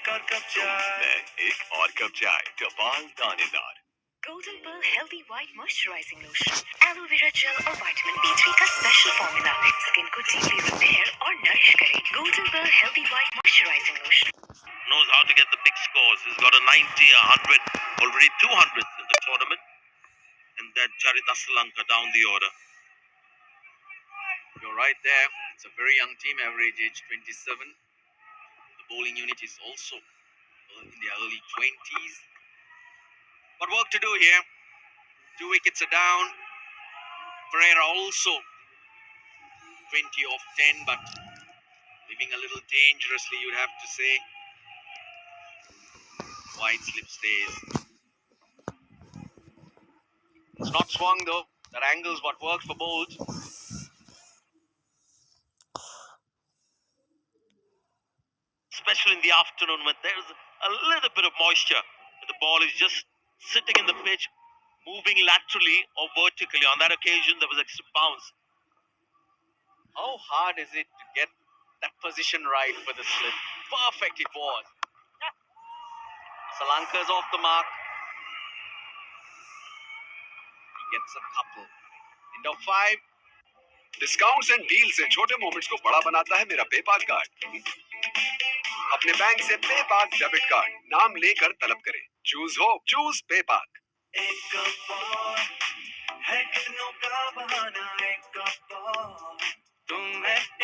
और कप चाय टपाल दानेदार Golden Pearl Healthy White Moisturizing Lotion, Aloe Vera Gel और Vitamin B3 का स्पेशल फॉर्मूला स्किन को डीपली रिपेयर और नरिश करे. Golden Pearl Healthy White Moisturizing Lotion knows how to get the big scores. He's got a 90, a 100, already 200s in the tournament, and then Sirilanka down the order. You're right there. It's a very young team, average age 27. The bowling unit is also in the early 20s. But work to do here. 2 wickets are down. Pereira also 20 off 10, but living a little dangerously, you'd have to say. Wide slip stays. It's not swung though. That angle's what works for bowls. Especially in the afternoon when there's a little bit of moisture. The ball is just sitting in the pitch, moving laterally or vertically. On that occasion, there was extra bounce. How hard is it to get that position right for the slip? Perfect it was. Srilanka's off the mark. He gets a couple. End of 5. Discounts and deal से छोटे moments को बड़ा बनाता है मेरा PayPal card. अपने bank से PayPal debit card नाम लेकर तलब करें. चूज हो, चूज पेपाल.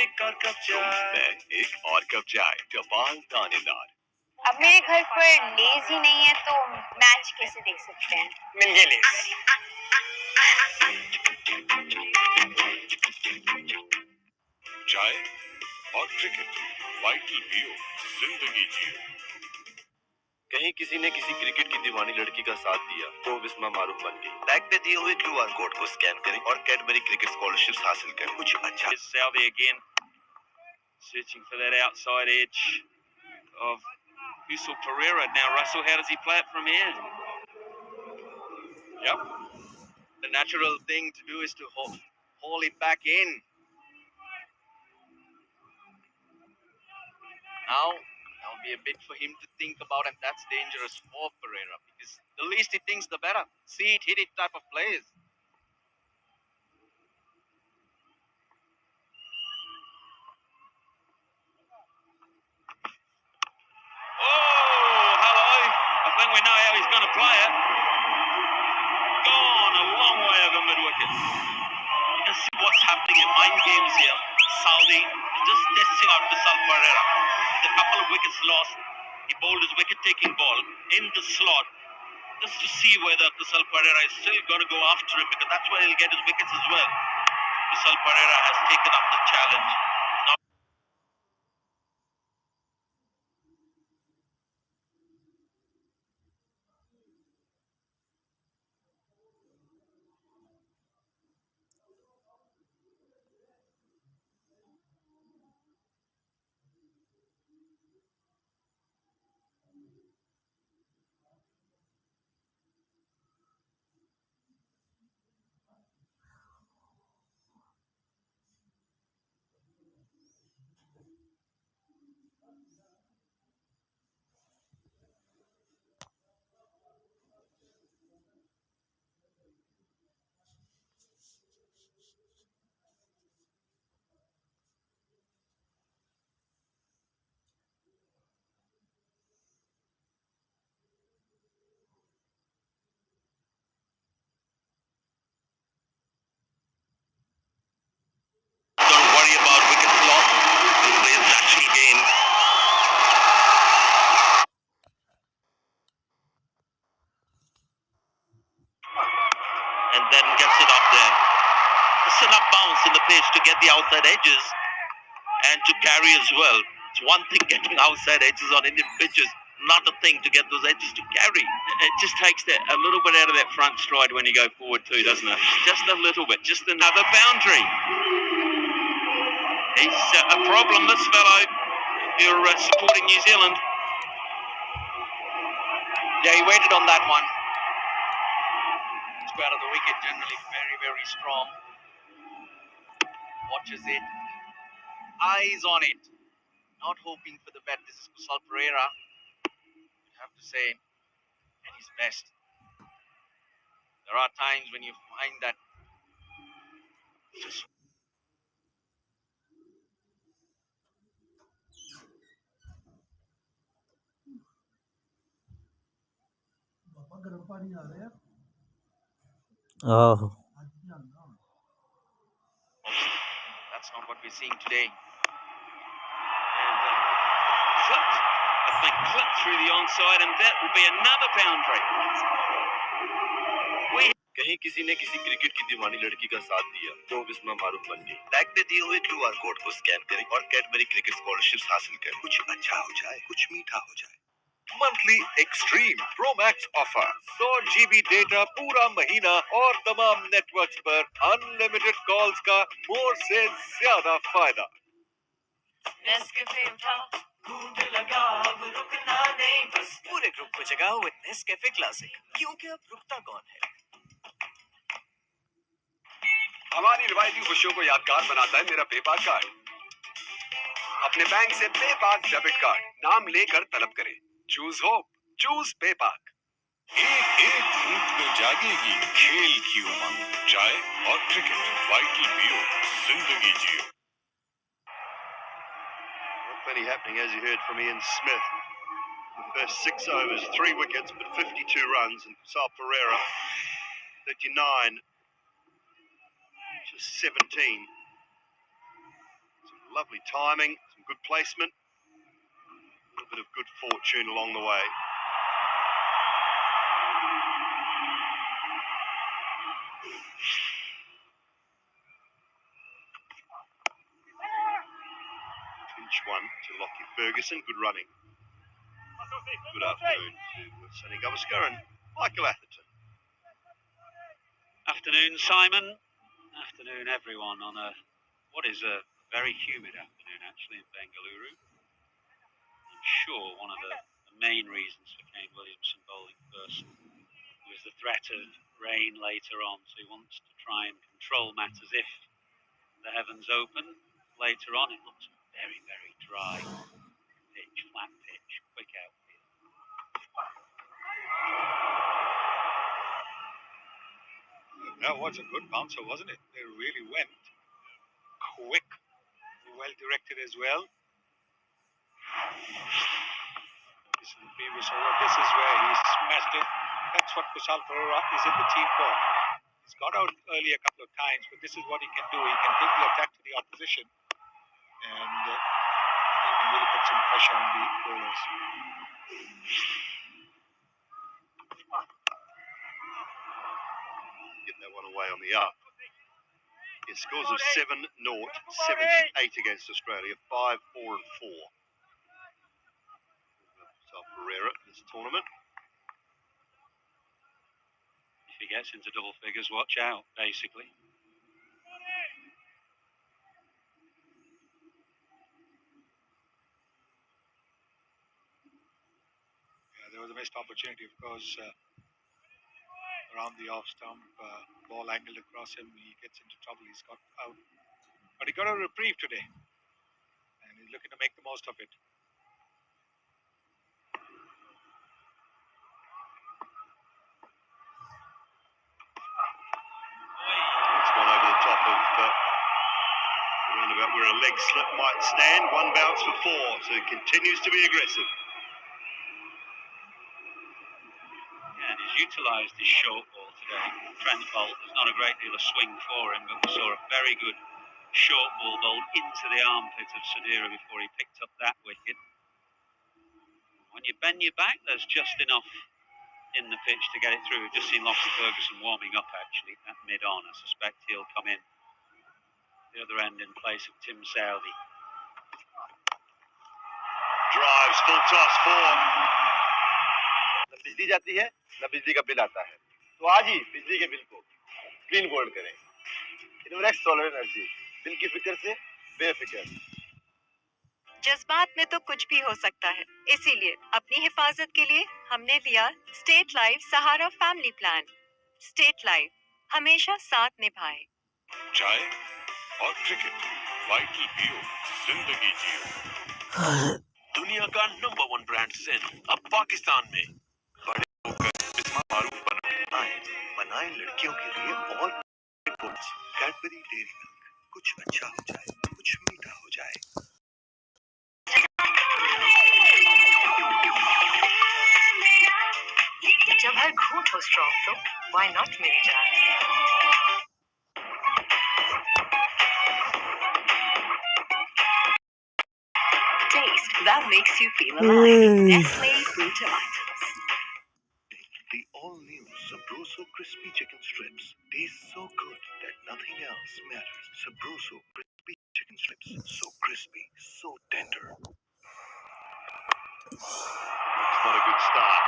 एक और कप चाय टपाल दानेदार. अब मेरे घर पर लेज ही नहीं है तो मैच कैसे देख सकते हैं? मिल गए लेज. चाय और क्रिकेट वाइटल पियो, जिंदगी जियो. कहीं किसी ने किसी क्रिकेट की दीवानी लड़की का साथ दिया तो बिस्मा मारूफ बन गई. बैंक में दिए हुए QR कोड को स्कैन करें और कैडबरी क्रिकेट स्कॉलरशिप्स हासिल करें. कुछ अच्छा. Salvi again, searching for that outside edge of Yusuf Pereira. Now, Russell, how does he play it from here? Yep. The natural thing to do is to haul it back in. Now, that'll be a bit for him to think about, and that's dangerous for Pereira because the least he thinks, the better. See it, hit it type of plays. Oh, hello. I think we know how he's going to play it. Gone a long way over mid-wicket. You can see what's happening in mind games here. Saudi just testing out Kusal Pereira. With a couple of wickets lost, he bowled his wicket-taking ball in the slot just to see whether Kusal Pereira is still going to go after him because that's where he'll get his wickets as well. Kusal Pereira has taken up the challenge. Don't worry about wickets lost. He'll play his natural game. And then gets it up there. It's enough bounce in the pitch to get the outside edges and to carry as well. It's one thing getting outside edges on Indian pitches, not a thing to get those edges to carry. It just takes a little bit out of that front stride when you go forward too, doesn't it? Just a little bit, just another boundary. He's a problem, this fellow, if you're supporting New Zealand. Yeah, he waited on that one. Square of the wicket, generally very, very strong. Watches it. Eyes on it. Not hoping for the bet. This is Kusal Pereira. have to say, at his best. There are times when you find that just आहो that's not what we're seeing today. Clipped, a big clip through the onside, and that will be another boundary. कहीं किसी ने किसी cricket की दीवानी लड़की का साथ दिया तो बिस्मा मारूफ बन गई। टैग पे दिए हुए QR कोड को स्कैन करें और कैडबरी क्रिकेट स्कॉलरशिप्स हासिल करें। कुछ अच्छा हो जाए, कुछ मीठा हो जाए। Monthly extreme pro max offer 100 GB data पूरा महीना और तमाम नेटवर्क्स पर अनलिमिटेड कॉल्स का मोर से ज्यादा फायदा। नेस्कैफे उठा घूंट लगा अब रुकना नहीं बस पूरे ग्रुप को जगाओ विद नेस्कैफे क्लासिक क्योंकि अब रुकता कौन है। हमारी रिवायती खुशियों को यादगार बनाता है मेरा पेपाल कार्ड। अपने बैंक से पेपाल डेबिट कार्ड नाम लेकर तलब करें। Choose hope, choose PayPal. एक एक घूंट में जागेगी खेल की उमंग। चाय और क्रिकेट वाइटल पियो, जिंदगी जियो। Not many happening as you heard from Ian Smith. The first 6 overs, 3 wickets, but 52 runs, and Sal Pereira 39. Just 17. Some lovely timing, some good placement, a little bit of good fortune along the way. Pinch one to Lockie Ferguson, good running. Good afternoon to Sonny Gavaskar and Michael Atherton. Afternoon, Simon. Afternoon, everyone, on what is a very humid afternoon, actually, in Bengaluru. I'm sure one of the main reasons for Kane Williamson bowling first was the threat of rain later on, so he wants to try and control matters if the heavens open. Later on, it looks very, very dry. Pitch, flat pitch, quick outfield. That was a good bouncer, wasn't it? They really went quick, well directed as well. This is the previous over. This is where he smashed it. That's what Kushal Pereira is in the team for. He's got out early a couple of times, but this is what he can do. He can take the attack to the opposition, and he can really put some pressure on the bowlers. Get that one away on the up. His scores of 7-0, 78 against Australia, 5, 4 and 4. Sal Pereira in this tournament. If he gets into double figures, watch out, basically. Yeah, there was a missed opportunity, of course, around the off stump. Ball angled across him. He gets into trouble. He's got out. But he got a reprieve today. And he's looking to make the most of it. It's gone over the top of around about where a leg slip might stand. One bounce for 4, so he continues to be aggressive. Yeah, and he's utilised his short ball today. Trent Bolt, there's not a great deal of swing for him, but we saw a very good short ball bowled into the armpit of Sadira before he picked up that wicket. When you bend your back, there's just enough in the pitch to get it through. We've just seen Lockie Ferguson warming up, actually, at mid-on. I suspect he'll come in the other end in place of Tim Southey. Drives, full toss, 4. न बिजली जाती है न बिजली का bill आता है, तो आज ही बिजली के बिल को क्लीन बोल्ड करें। इनवर्स सोलर एनर्जी, बिल की फिक्र से बेफिक्र। जज्बात में तो कुछ भी हो सकता है, इसीलिए अपनी हिफाजत के लिए हमने लिया स्टेट लाइफ सहारा फैमिली प्लान। स्टेट लाइफ हमेशा साथ निभाए। चाय और क्रिकेट वाइटल पियो, जिंदगी जियो। दुनिया का नंबर 1 ब्रांड सिंध अब पाकिस्तान में बड़े होकर बिस्मा मारूफ बनाए लड़कियों के लिए और कैडबरी डेयरी मिल्क, कुछ अच्छा हो जाए, कुछ मीठा हो जाए। जब हर घूंट हो स्ट्रॉन्ग तो व्हाई नॉट मेरी जान। Taste that makes you feel alive. Nestle Fruit Alliance. The all-new Sabroso crispy chicken strips taste so good that nothing else matters. Sabroso crispy chicken strips, so crispy, so tender. It's not a good start.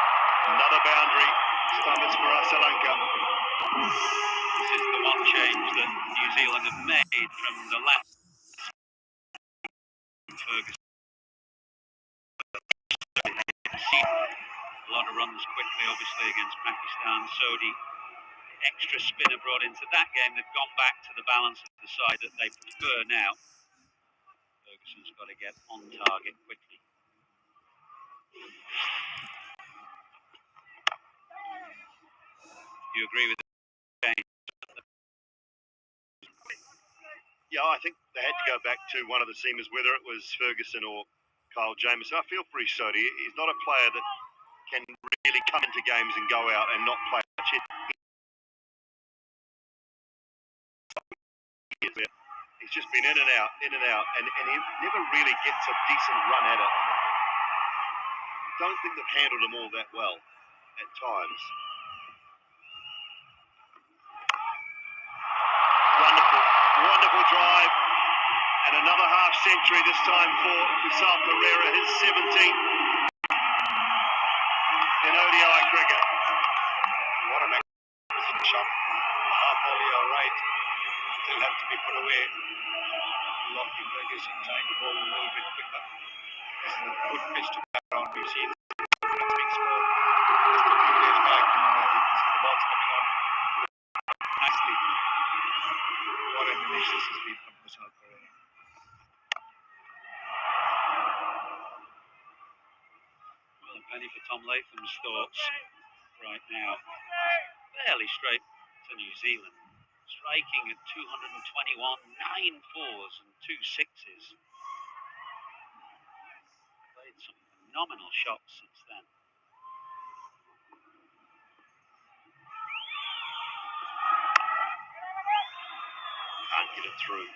Another boundary. This time it's for Sirilanka. This is the one change that New Zealand have made from the last Ferguson. A lot of runs quickly, obviously, against Pakistan. Sodi, extra spinner brought into that game. They've gone back to the balance of the side that they prefer now. Ferguson's got to get on target quickly. You agree with the change? Yeah, I think they had to go back to one of the seamers, whether it was Ferguson or Kyle Jamieson. I feel for Sodi. He's not a player that can really come into games and go out and not play much. He's just been in and out, and he never really gets a decent run at it. Don't think they've handled him all that well at times. Wonderful drive, and another half century this time for Kusal Pereira, his 17th in ODI cricket. What a magnificent shot. The half volley, all right. Still have to be put away. Lofty Ferguson trying to bowl a little bit quicker. This is a good pitch to bat around. We've seen runs being scored just a few days back, and you can see the balls coming on nicely. What an innings this has been from Kusal Pereira. Well, a penny for Tom Latham's thoughts right now. Fairly straight to New Zealand. Striking at 221, 9 fours and 2 sixes. Played some phenomenal shots since then. Can't get it through.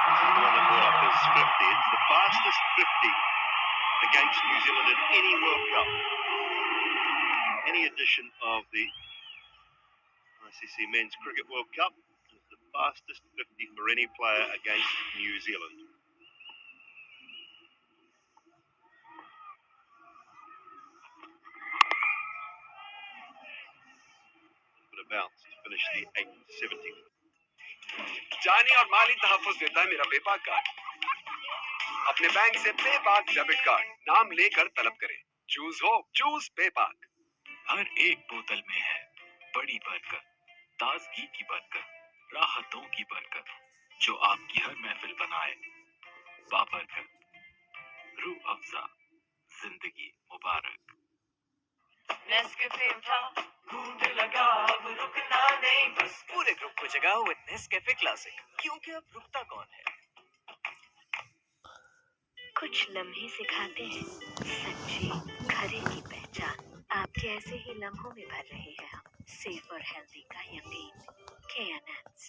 The one that brought up is 50. It's the fastest 50 against New Zealand in any World Cup. Any edition of the ICC Men's Cricket World Cup is the fastest 50 for any player against New Zealand. But a bounce to finish the 870. जानी और माली तहफ़्फ़ुज़ देता है मेरा पेपाक card. अपने bank से पेपाक debit card नाम लेकर तलब करें। चूज हो, चूज पेपाक। हर एक बोतल में है बड़ी बरकत, ताजगी की बरकत, राहतों की बरकत, जो आपकी हर महफिल बनाए बाबरकत। रूह अफ़ज़ा, जिंदगी मुबारक। नेस्कैफे उठा, घूंट लगा, अब रुकना नहीं, बस पूरे ग्रुप को जगाओ विद नेस्कैफे क्लासिक, क्योंकि अब रुकता कौन है। कुछ लम्हे सिखाते हैं सच्ची खरे की पहचान। आपके ऐसे ही लम्हों में भर रहे हैं हम सेफ और हेल्दी का यकीन। KNNs।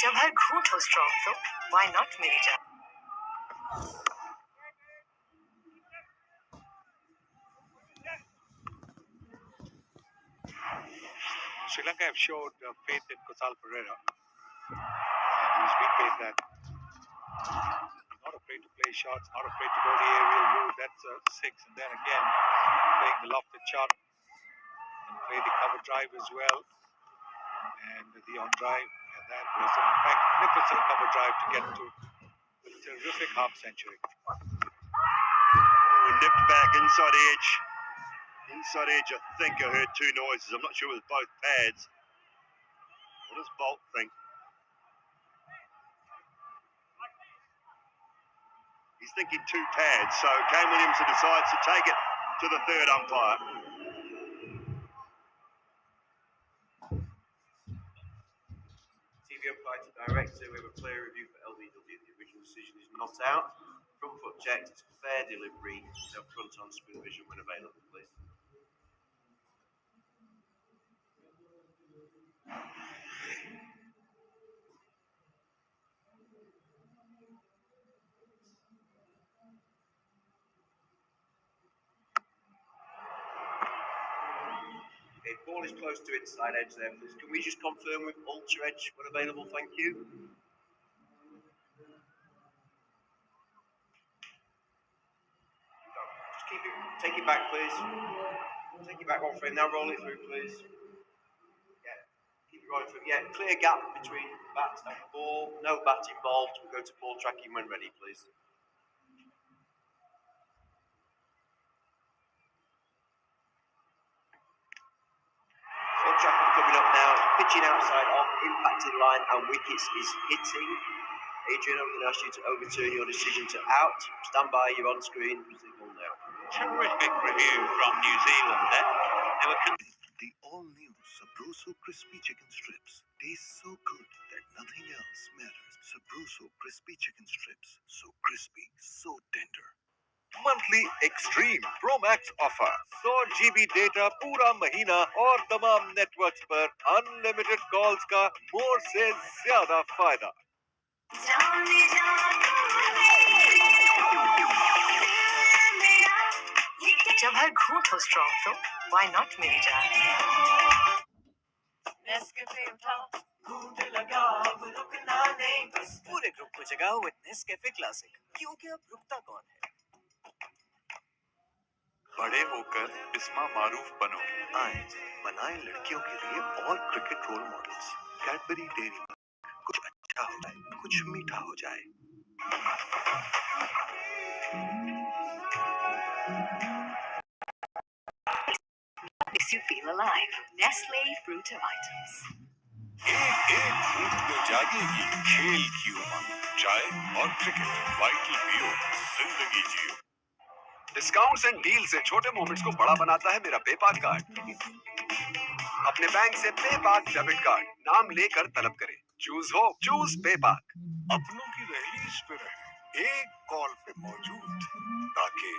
जब हर घूंट हो स्ट्रॉन्ग तो व्हाई नॉट मेरी जान। Sri Lanka have showed faith in Kusal Pereira. He's repaid that. Not afraid to play shots, not afraid to go the aerial route. That's a 6. And then again, playing the lofted shot and play the cover drive as well. And the on drive. And that was a magnificent cover drive to get to a terrific half century. Nipped back inside edge. Inside edge, I think I heard two noises. I'm not sure it was both pads. What does Bolt think? He's thinking two pads, so Kane Williamson decides to take it to the third umpire. TV umpire to director, we have a player review for LBW. The original decision is not out. Front foot checked, it's a fair delivery. No front on spin vision when available, please. Okay, ball is close to inside edge there, please. Can we just confirm with ultra edge when available? Thank you. Just keep it, take it back, please. Take it back one frame, now roll it through, please. Yeah, keep it rolling through. Yeah, clear gap between bat and ball. No bat involved. We'll go to ball tracking when ready, please. Ball tracking coming up now. Pitching outside off, impacted line and wickets is hitting. Adrian, I'm going to ask you to overturn your decision to out. Stand by, you're on screen. Signal now. Terrific review from New Zealand there. They were The all-new Sabroso Crispy Chicken Strips taste so good that nothing else matters. Sabroso Crispy Chicken Strips. So crispy, so tender. Monthly extreme pro max offer 100 GB data पूरा महीना और तमाम networks पर unlimited calls का मोर से ज्यादा फायदा। जब हर घूंट हो स्ट्रॉन्ग तो व्हाई नॉट मेरी जान। पूरे ग्रुप को जगाओ विद नेस्कैफे क्लासिक, क्योंकि अब रुकता कौन है। बड़े होकर बिस्मा मारूफ बनो। आए बनाए लड़कियों के लिए और cricket role models. Cadbury Dairy Milk, कुछ अच्छा हो जाए, कुछ मीठा हो जाए। Makes you feel alive. Nestle Fruit items. एक एक घूंट में जागेगी खेल की उमंग। चाय और क्रिकेट, वाइटल पियो, जिंदगी जियो। डिस्काउंट्स एंड डील से छोटे मोमेंट्स को बड़ा बनाता है मेरा पेपाक कार्ड। अपने बैंक से पेपाक डेबिट कार्ड नाम लेकर तलब करें। चूज हो, चूज पेपाक। अपनों की रैलीज पे रहे, एक कॉल पे मौजूद, ताकि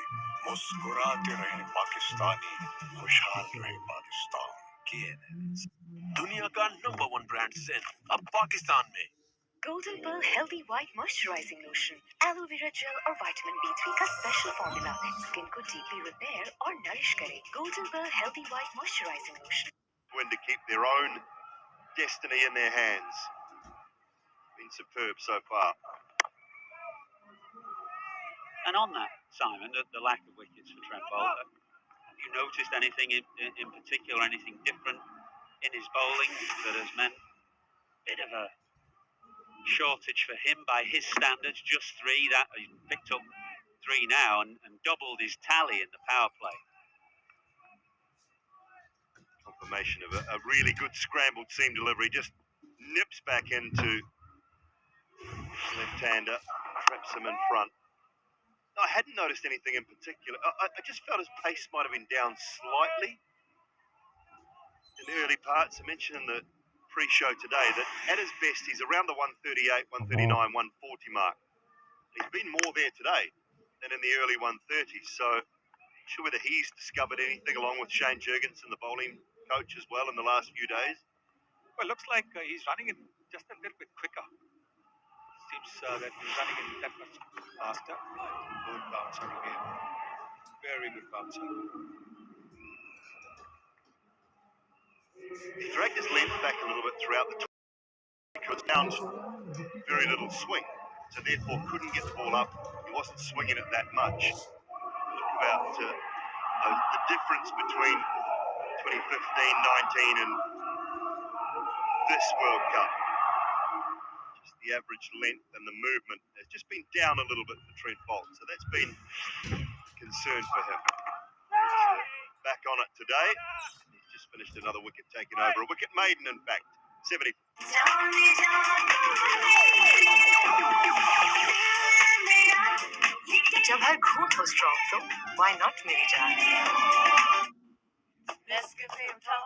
मुस्कुराते रहे पाकिस्तानी, खुशहाल रहे पाकिस्तान। दुनिया का नंबर 1 ब्रांड सेंट अब पाकिस्तान में। Golden Pearl Healthy White Moisturizing Lotion, Aloe Vera Gel और Vitamin B3 का स्पेशल फॉर्मूला स्किन को डीपली रिपेयर और नरिश करे। Golden Pearl Healthy White Moisturizing Lotion. When to keep their own destiny in their hands. Been superb so far. And on that, Simon, the lack of wickets for Trent Boult, have you noticed anything in particular, anything different in his bowling that has meant a bit of a shortage for him by his standards? Just 3, that he's picked up 3 now and doubled his tally in the power play. Confirmation of a really good scrambled seam delivery, just nips back into left-hander, traps him in front. No, I hadn't noticed anything in particular. I just felt his pace might have been down slightly in the early parts. I mentioned in the pre-show today that at his best he's around the 138, 139, 140 mark. He's been more there today than in the early 130s, so I'm not sure whether he's discovered anything along with Shane Jurgensen, the bowling coach, as well in the last few days. Well, looks like he's running it just a little bit quicker. Seems that he's running it that much faster. Good bouncer again. Very good bouncer. He dragged his length back a little bit throughout the because down very little swing, so therefore couldn't get the ball up. He wasn't swinging it that much. Look about the difference between 2015, 19 and this World Cup. Just the average length and the movement has just been down a little bit for Trent Boult, so that's been a concern for him. back on it today. He's just finished another wicket taken over. A wicket maiden, in fact. 70. जब हर घूंट हो strong तो why not मेरी जान Nescafe उठा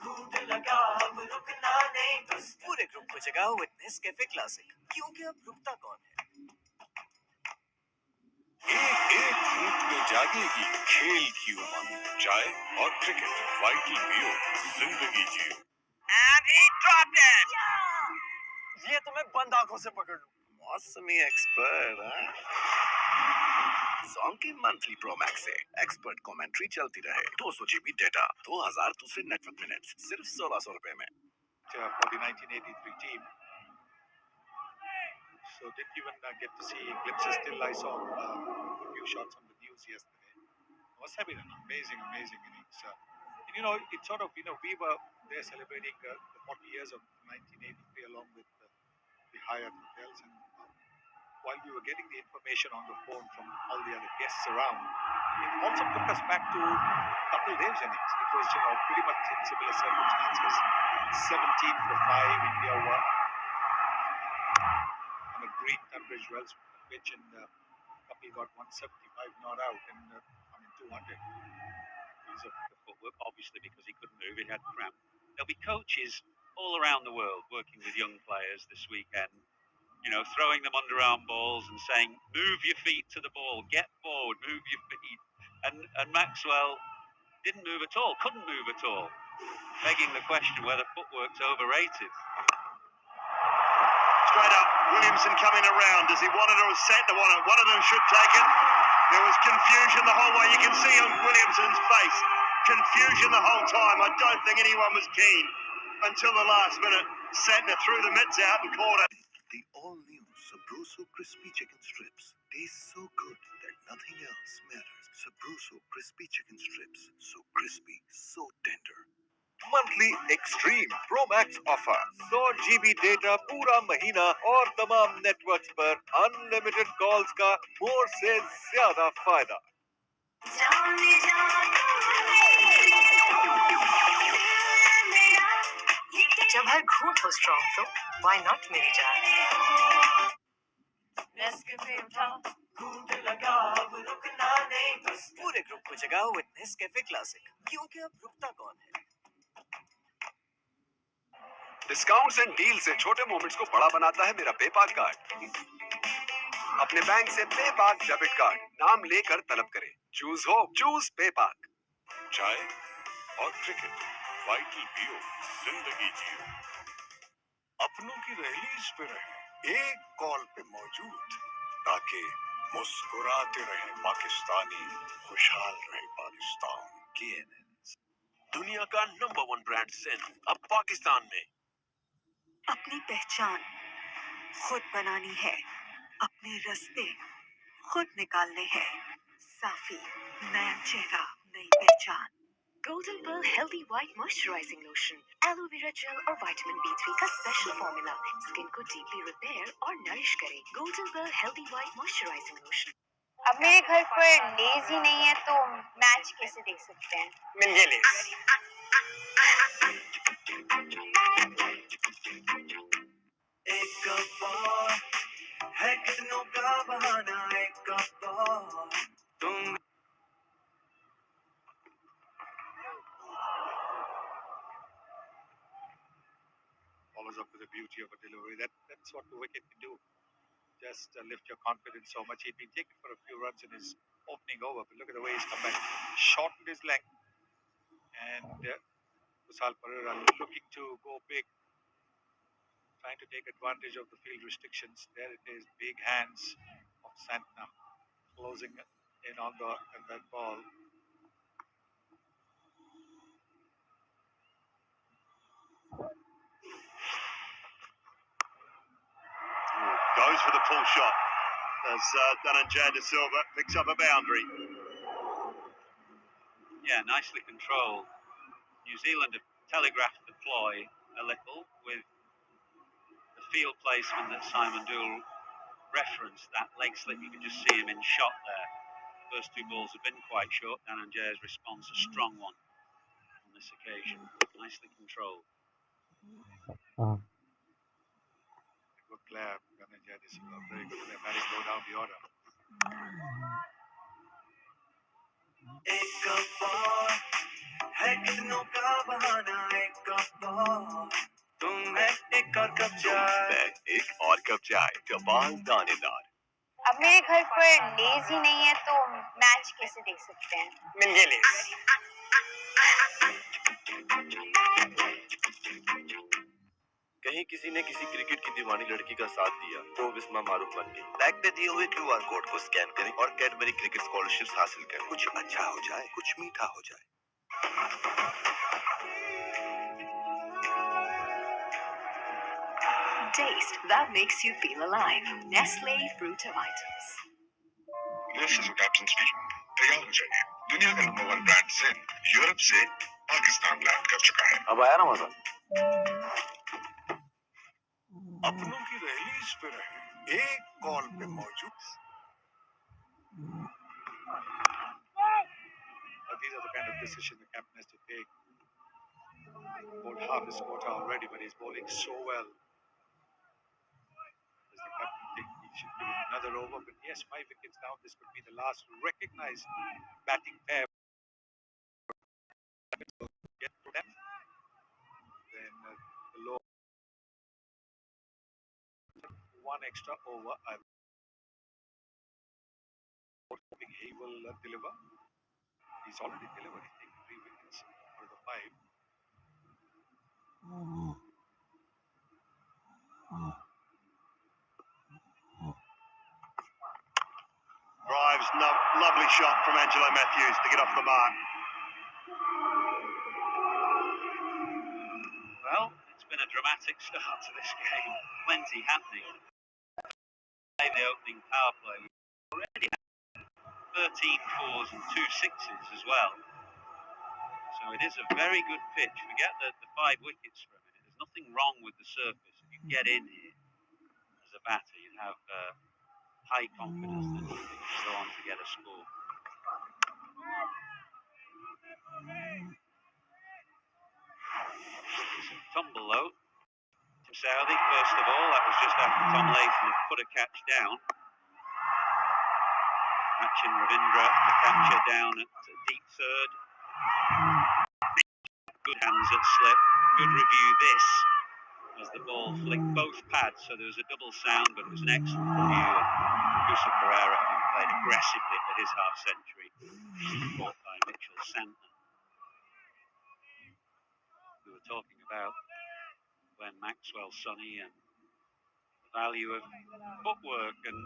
घूंट लगा अब रुकना नहीं बस पूरे ग्रुप को जगाओ विद नेस्कैफे क्लासिक क्योंकि अब रुकता कौन है एक एक घूंट में जागेगी खेल की उमंग, चाय और क्रिकेट, वाइटल पियो, जिंदगी जियो। And he dropped it! ये तो मैं बंद आंखों से पकड़ लूं। मौसमी एक्सपर्ट, हाँ? सॉन्ग की मंथली प्रो मैक्स से एक्सपर्ट कमेंट्री चलती रहे, 200 GB डेटा, 2000 दूसरे नेटवर्क मिनट्स, सिर्फ 1600 रुपए में। For the 1983 team. So didn't even get to see glimpses till I saw a few shots on the news yesterday. Must have been an amazing innings. And you know, it's sort of, we were there celebrating the 40 years of 1983 along with the Hyatt hotels, and while we were getting the information on the phone from all the other guests around, it also took us back to Kapil Dev's innings. It was, pretty much in similar circumstances. 17 for 5, India won on a green Tunbridge Wells pitch, and Kapil got 175 not out, and 200. He's up the footwork, obviously, because he couldn't move. He had cramp. There'll be coaches all around the world working with young players this weekend, throwing them underarm balls and saying, move your feet to the ball, get forward, move your feet. And Maxwell didn't move at all, couldn't move at all, begging the question whether footwork's overrated. Straight up, Williamson coming around. Does he want it or is Santner want it? One of them should take it. There was confusion the whole way. You can see on Williamson's face. Confusion the whole time. I don't think anyone was keen until the last minute. Santner threw the mitts out and caught it. The all-new Sabroso crispy chicken strips taste so good that nothing else matters. Sabroso crispy chicken strips, so crispy, so tender. Monthly extreme pro max offer 100 GB data पूरा महीना और तमाम networks पर unlimited calls का मोर से ज्यादा फायदा। जब हर घूंट हो स्ट्रॉन्ग तो व्हाई नॉट मेरी जान नेस्कैफे उठा घूंट लगा अब रुकना नहीं बस पूरे ग्रुप को जगाओ विद नेस्कैफे क्लासिक क्योंकि अब रुकता कौन है डिस्काउंट्स एंड डील से छोटे मोमेंट्स को बड़ा बनाता है मेरा पेपाक कार्ड। अपने बैंक से पेपाक डेबिट कार्ड नाम लेकर तलब करें। Choose hope, choose पेपाक। चाय और क्रिकेट, वाइटल पियो, जिंदगी जियो। अपनों की रैलीज पे रहे, एक कॉल पे मौजूद, ताकि मुस्कुराते रहे पाकिस्तानी, खुशहाल रहे पाकिस्तान। KNN, दुनिया का नंबर 1 ब्रांड सिंध अब पाकिस्तान में। अपनी पहचान खुद बनानी है, अपने रास्ते खुद निकालने हैं। साफी, नया चेहरा, नई पहचान। Golden Pearl Healthy White Moisturizing Lotion, Aloe Vera Gel और Vitamin B3 का स्पेशल फॉर्मूला स्किन को डीपली रिपेयर और नरिश करे। Golden Pearl Healthy White Moisturizing Lotion। अब मेरे घर पर लेज ही नहीं है तो मैच कैसे देख सकते हैं? मिल गए लेज। एक कप है कितनों का बहाना, एक कप तुम Follows up with the beauty of a delivery. That's what the wicket can do. Just lift your confidence so much. He'd been taken for a few runs in his opening over, but look at the way he's come back. Shortened his length. And Kusal Pereira looking to go big. Trying to take advantage of the field restrictions. There it is. Big hands of Santner. Closing in on that ball. Goes for the pull shot as Dhananjay De Silva picks up a boundary. Yeah, nicely controlled. New Zealand have telegraphed the ploy a little with the field placement that Simon Doull referenced, that leg slip. You can just see him in shot there. First two balls have been quite short. Dhananjay's response a strong one on this occasion. Nicely controlled. Good player, Dhananjay. This is a very good player. Batting low down the order. है कितनों का बहाना एक cup और तुम है एक और कप चाय एक और कप चाय कपाल दानेदार। अब मेरे घर पर लेजी नहीं है तो मैच कैसे देख सकते हैं? मिल गए लेस। कहीं किसी ने किसी क्रिकेट की दीवानी लड़की का साथ दिया तो बिस्मा मारूफ बन गई। बैग पे दिए हुए QR कोड को स्कैन करें और कैडबरी क्रिकेट स्कॉलरशिप हासिल करें। कुछ अच्छा हो जाए, कुछ मीठा हो जाए। Taste that makes you feel alive. Nestle Fruit Items. This is Captain speaking. तैयार हो जाइए। दुनिया का नंबर 1 ब्रांड जिन यूरोप से पाकिस्तान लैंड कर चुका है। अब आया ना मजा। अपनों की रिलीज पे रहे एक कॉल पे मौजूद। These are the kind of decisions the captain has to take. Bowled half his quota already, but he's bowling so well. Does the captain think he should give him another over? But yes, 5 wickets down. This could be the last recognized batting pair. Get to them. Then the low one extra over. I'm hoping he will deliver. He's already delivered. He's taken 3 wickets out of the 5. Drives, lovely shot from Angelo Matthews to get off the mark. Well, it's been a dramatic start to this game. Plenty happening. The opening power play already had 13 fours and 2 sixes as well. So it is a very good pitch. Forget the 5 wickets for a minute. There's nothing wrong with the surface. If you get in here as a batter, you have high confidence that you can go on to get a score. Tumble low. Saudi, first of all, that was just after Tom Latham had put a catch down. Matching Ravindra, the catcher down at deep third. Good hands at slip. Good review this as the ball flicked both pads, so there was a double sound, but it was an excellent review. Kusa Pereira played aggressively for his half century, caught by Mitchell Santner. We were talking about Glenn Maxwell, Sonny, and the value of footwork and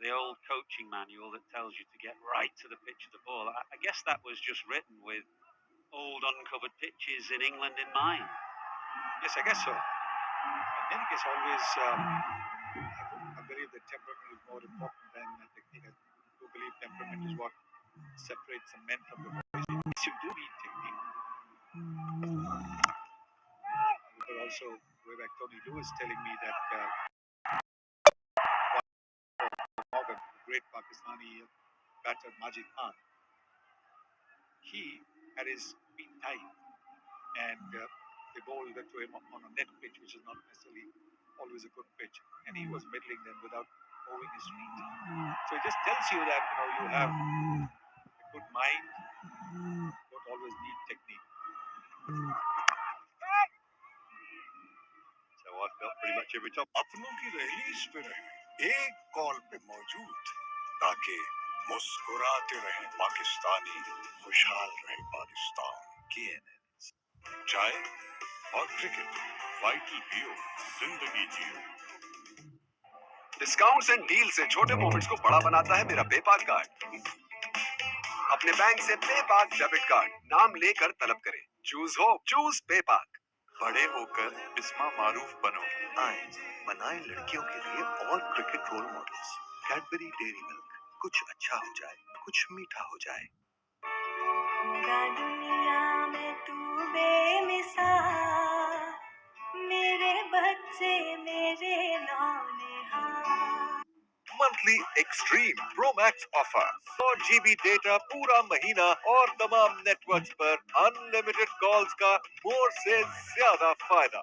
the old coaching manual that tells you to get right to the pitch of the ball. I guess that was just written with old uncovered pitches in England in mind. Yes, I guess so. I think it's always, I believe that temperament is more important than technique. I do believe temperament is what separates the men from the boys. Yes, you do need technique. But also, way back Tony Lewis telling me that Morgan, the great Pakistani batter Majid Khan, he had his feet tight and they bowled to him on a net pitch, which is not necessarily always a good pitch, and he was middling them without moving his feet. So it just tells you that you have a good mind, don't always need technique. So I felt pretty much every time. अपनों की release पे रहे एक call पे मौजूद ताकि मुस्कुराते रहे पाकिस्तानी, खुशहाल रहे पाकिस्तान। KNN चाय और क्रिकेट, वाइटल पियो, जिंदगी जियो। डिस्काउंट्स एंड डील से छोटे मोमेंट्स को बड़ा बनाता है मेरा पेपाल कार्ड। अपने बैंक से पेपाल डेबिट कार्ड नाम लेकर तलब करें। Choose hope, choose PayPal. बड़े होकर बिस्मा मारूफ बनो। आए बनाए लड़कियों के लिए और cricket role models. Cadbury Dairy Milk, कुछ अच्छा हो जाए, कुछ मीठा हो जाए। होगा दुनिया में तू बेमिसाल, मेरे बच्चे मेरे नौनिहाल। Monthly extreme pro max offer 100 GB data पूरा महीना और तमाम नेटवर्क्स पर अनलिमिटेड कॉल्स का मोर से ज्यादा फायदा।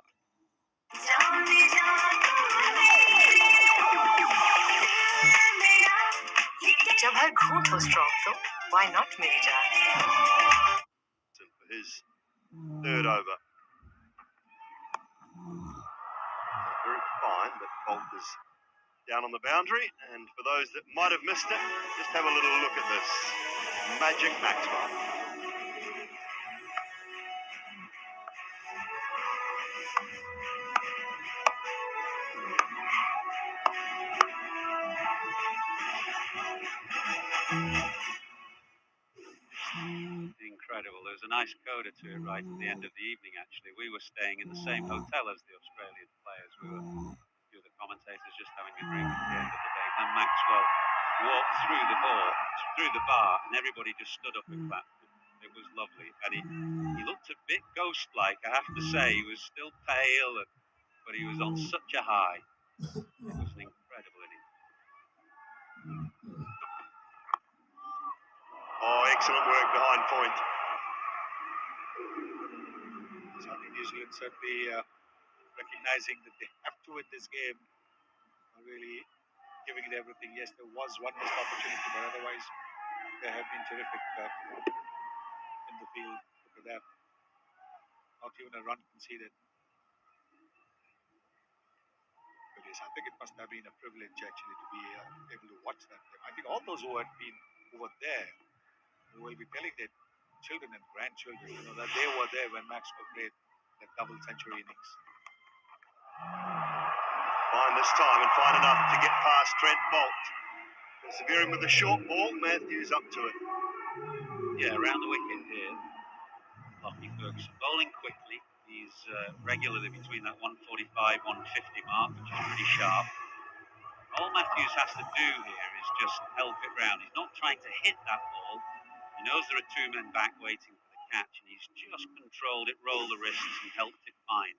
जब हर घूंट हो स्ट्रॉन्ग तो why not मेरी जान? For his third over. Very fine, but Bolt is down on the boundary. And for those that might have missed it, just have a little look at this. Magic Maxwell. Incredible. There was a nice coda to it right at the end of the evening, actually. We were staying in the same hotel as the Australian players. We were, a few of the commentators, just having a drink at the end of the day. Then Maxwell walked through the bar, and everybody just stood up and clapped. It was lovely. And he looked a bit ghost-like, I have to say. He was still pale, but he was on such a high. It was an incredible innings. Oh, excellent work behind point. So I think New Zealand certainly recognizing that they have to win this game, are really giving it everything. Yes, there was one missed opportunity, but otherwise they have been terrific in the field. Look at that. Not even a run conceded. But yes, I think it must have been a privilege actually to be able to watch that game. I think all those who had been over there will be telling their children and grandchildren, that they were there when Maxwell played that double century innings. Fine this time and fine enough to get past Trent Bolt. Persevering with the short ball, Matthews up to it. Yeah, around the wicket here. Lockie Ferguson bowling quickly. He's regularly between that 145, 150 mark, which is pretty sharp. All Matthews has to do here is just help it round. He's not trying to hit that ball. He knows there are two men back waiting for the catch, and he's just controlled it, rolled the wrists, and helped it fine.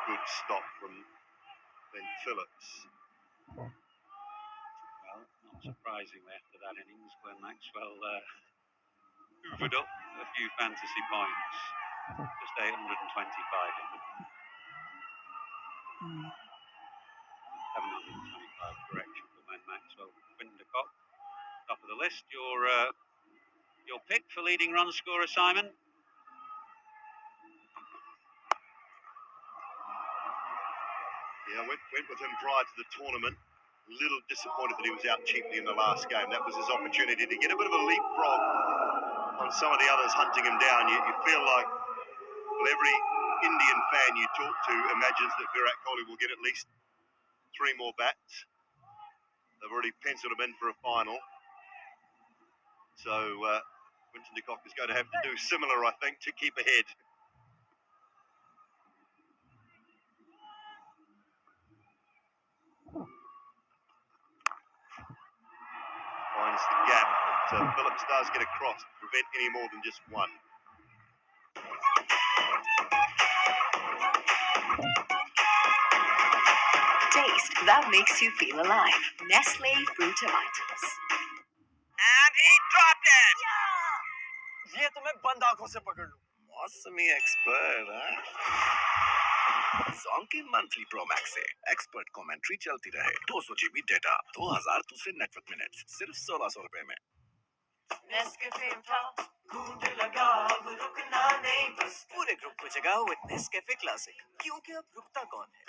Good stop from Ben Phillips. Well, not surprisingly after that innings, Glenn Maxwell hoovered up a few fantasy points. Just 825 of them. 725 correction for Glenn Maxwell. Quinton de Kock, top of the list. Your pick for leading run scorer, Simon? Yeah, went with him prior to the tournament. A little disappointed that he was out cheaply in the last game. That was his opportunity to get a bit of a leapfrog on some of the others hunting him down. You feel like, well, every Indian fan you talk to imagines that Virat Kohli will get at least 3 more bats. They've already penciled him in for a final. So Quinton de Kock is going to have to do similar, I think, to keep ahead. Finds the gap, but Phillips does get across to prevent any more than just one. Taste that makes you feel alive. Nestle Fruit Tomatoes. And he dropped it! ये तो मैं बंद आंखों से पकड़ लूं। मौसमी expert Zonky monthly pro max से एक्सपर्ट कमेंट्री चलती रहे 200 GB डेटा 2000 दूसरे नेटवर्क मिनट्स सिर्फ 1600 रुपए में Nescafe उठा, घूंट लगा, अब रुकना नहीं बस पूरे ग्रुप को जगाओ with Nescafe Classic, क्योंकि अब रुकता कौन है?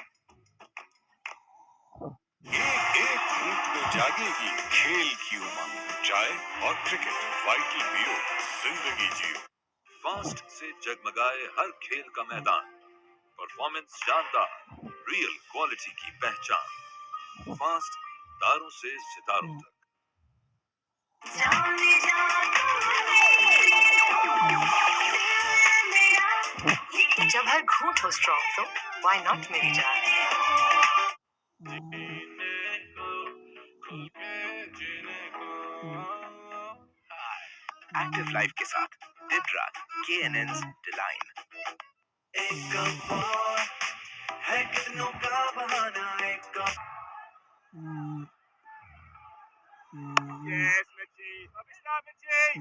एक घूंट में जागेगी खेल की उमंग चाय और क्रिकेट वाइटल पियो जिंदगी जियो फास्ट से जगमगाए हर खेल का मैदान परफॉर्मेंस शानदार रियल क्वालिटी की पहचान फास्ट तारों से सितारों तक जब हर घूंट हो स्ट्रॉन्ग तो why not मेरी जान? एक्टिव लाइफ के साथ Didrat, KNN's Deline. एक और है कितनों का बहाना एक और Yes, Mitchie. Lovely start, Mitchie.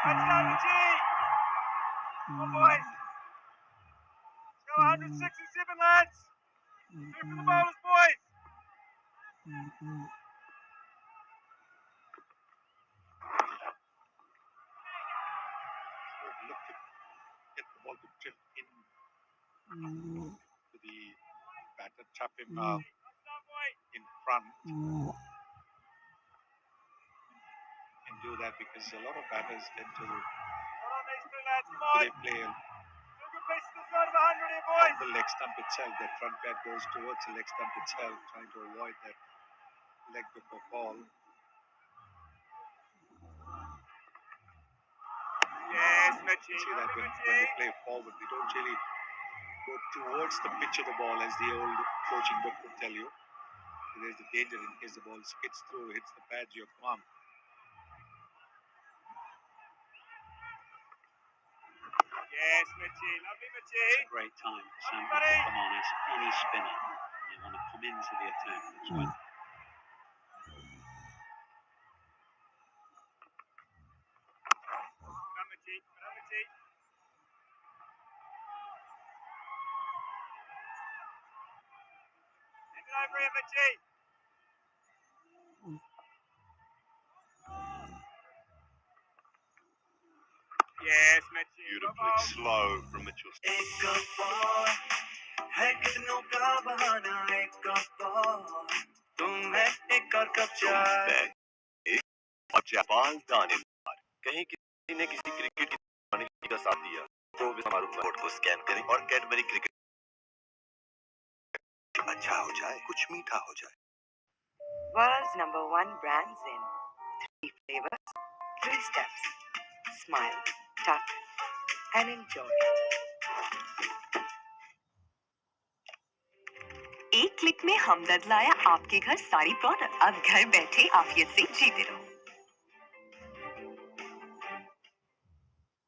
Good start, Mitchie. Come on, boys. Let's go 106 and 7, lads. Two for the bowlers, boys. Look to get the ball to drift in to the batter, trap him in front. And do that because a lot of batters tend to Hold on, these two lads. Come on. they play Two good pieces to the side of 100 here, boys. the leg stump itself. That front pad goes towards the leg stump itself, trying to avoid that leg before ball. Yes, Mitchie. See that Lovely, when Mitchie. they play forward, they don't really go towards the pitch of the ball, as the old coaching book would tell you. There's the danger in case the ball skids through, hits the pads, your palm. Yes, Mitchie. Lovely, Mitchie. Great time for Sam to Buddy. come on as any spinner. You want to come into the attack. That's when Come, Mitchie. Come, Mitchie. Send it over here, Mitchie. Yes, Mitchie. Beautifully slow from Mitchell. एक और है कितनों का बहाना एक और तुम है एक और कप चाय और जापान दाने कहीं किसी ने किसी क्रिकेट की दीवानी लड़की का साथ दिया तो इस मारूफ कोड को स्कैन करें और कैडबरी क्रिकेट अच्छा हो जाए, कुछ मीठा हो जाए. World's #1 brands in 3 flavors, 3 steps. Smile, tuck, and enjoy. एक क्लिक में हमदर्द लाया आपके घर सारी प्रोडक्ट. अब घर बैठे आफियत से जीते रहो.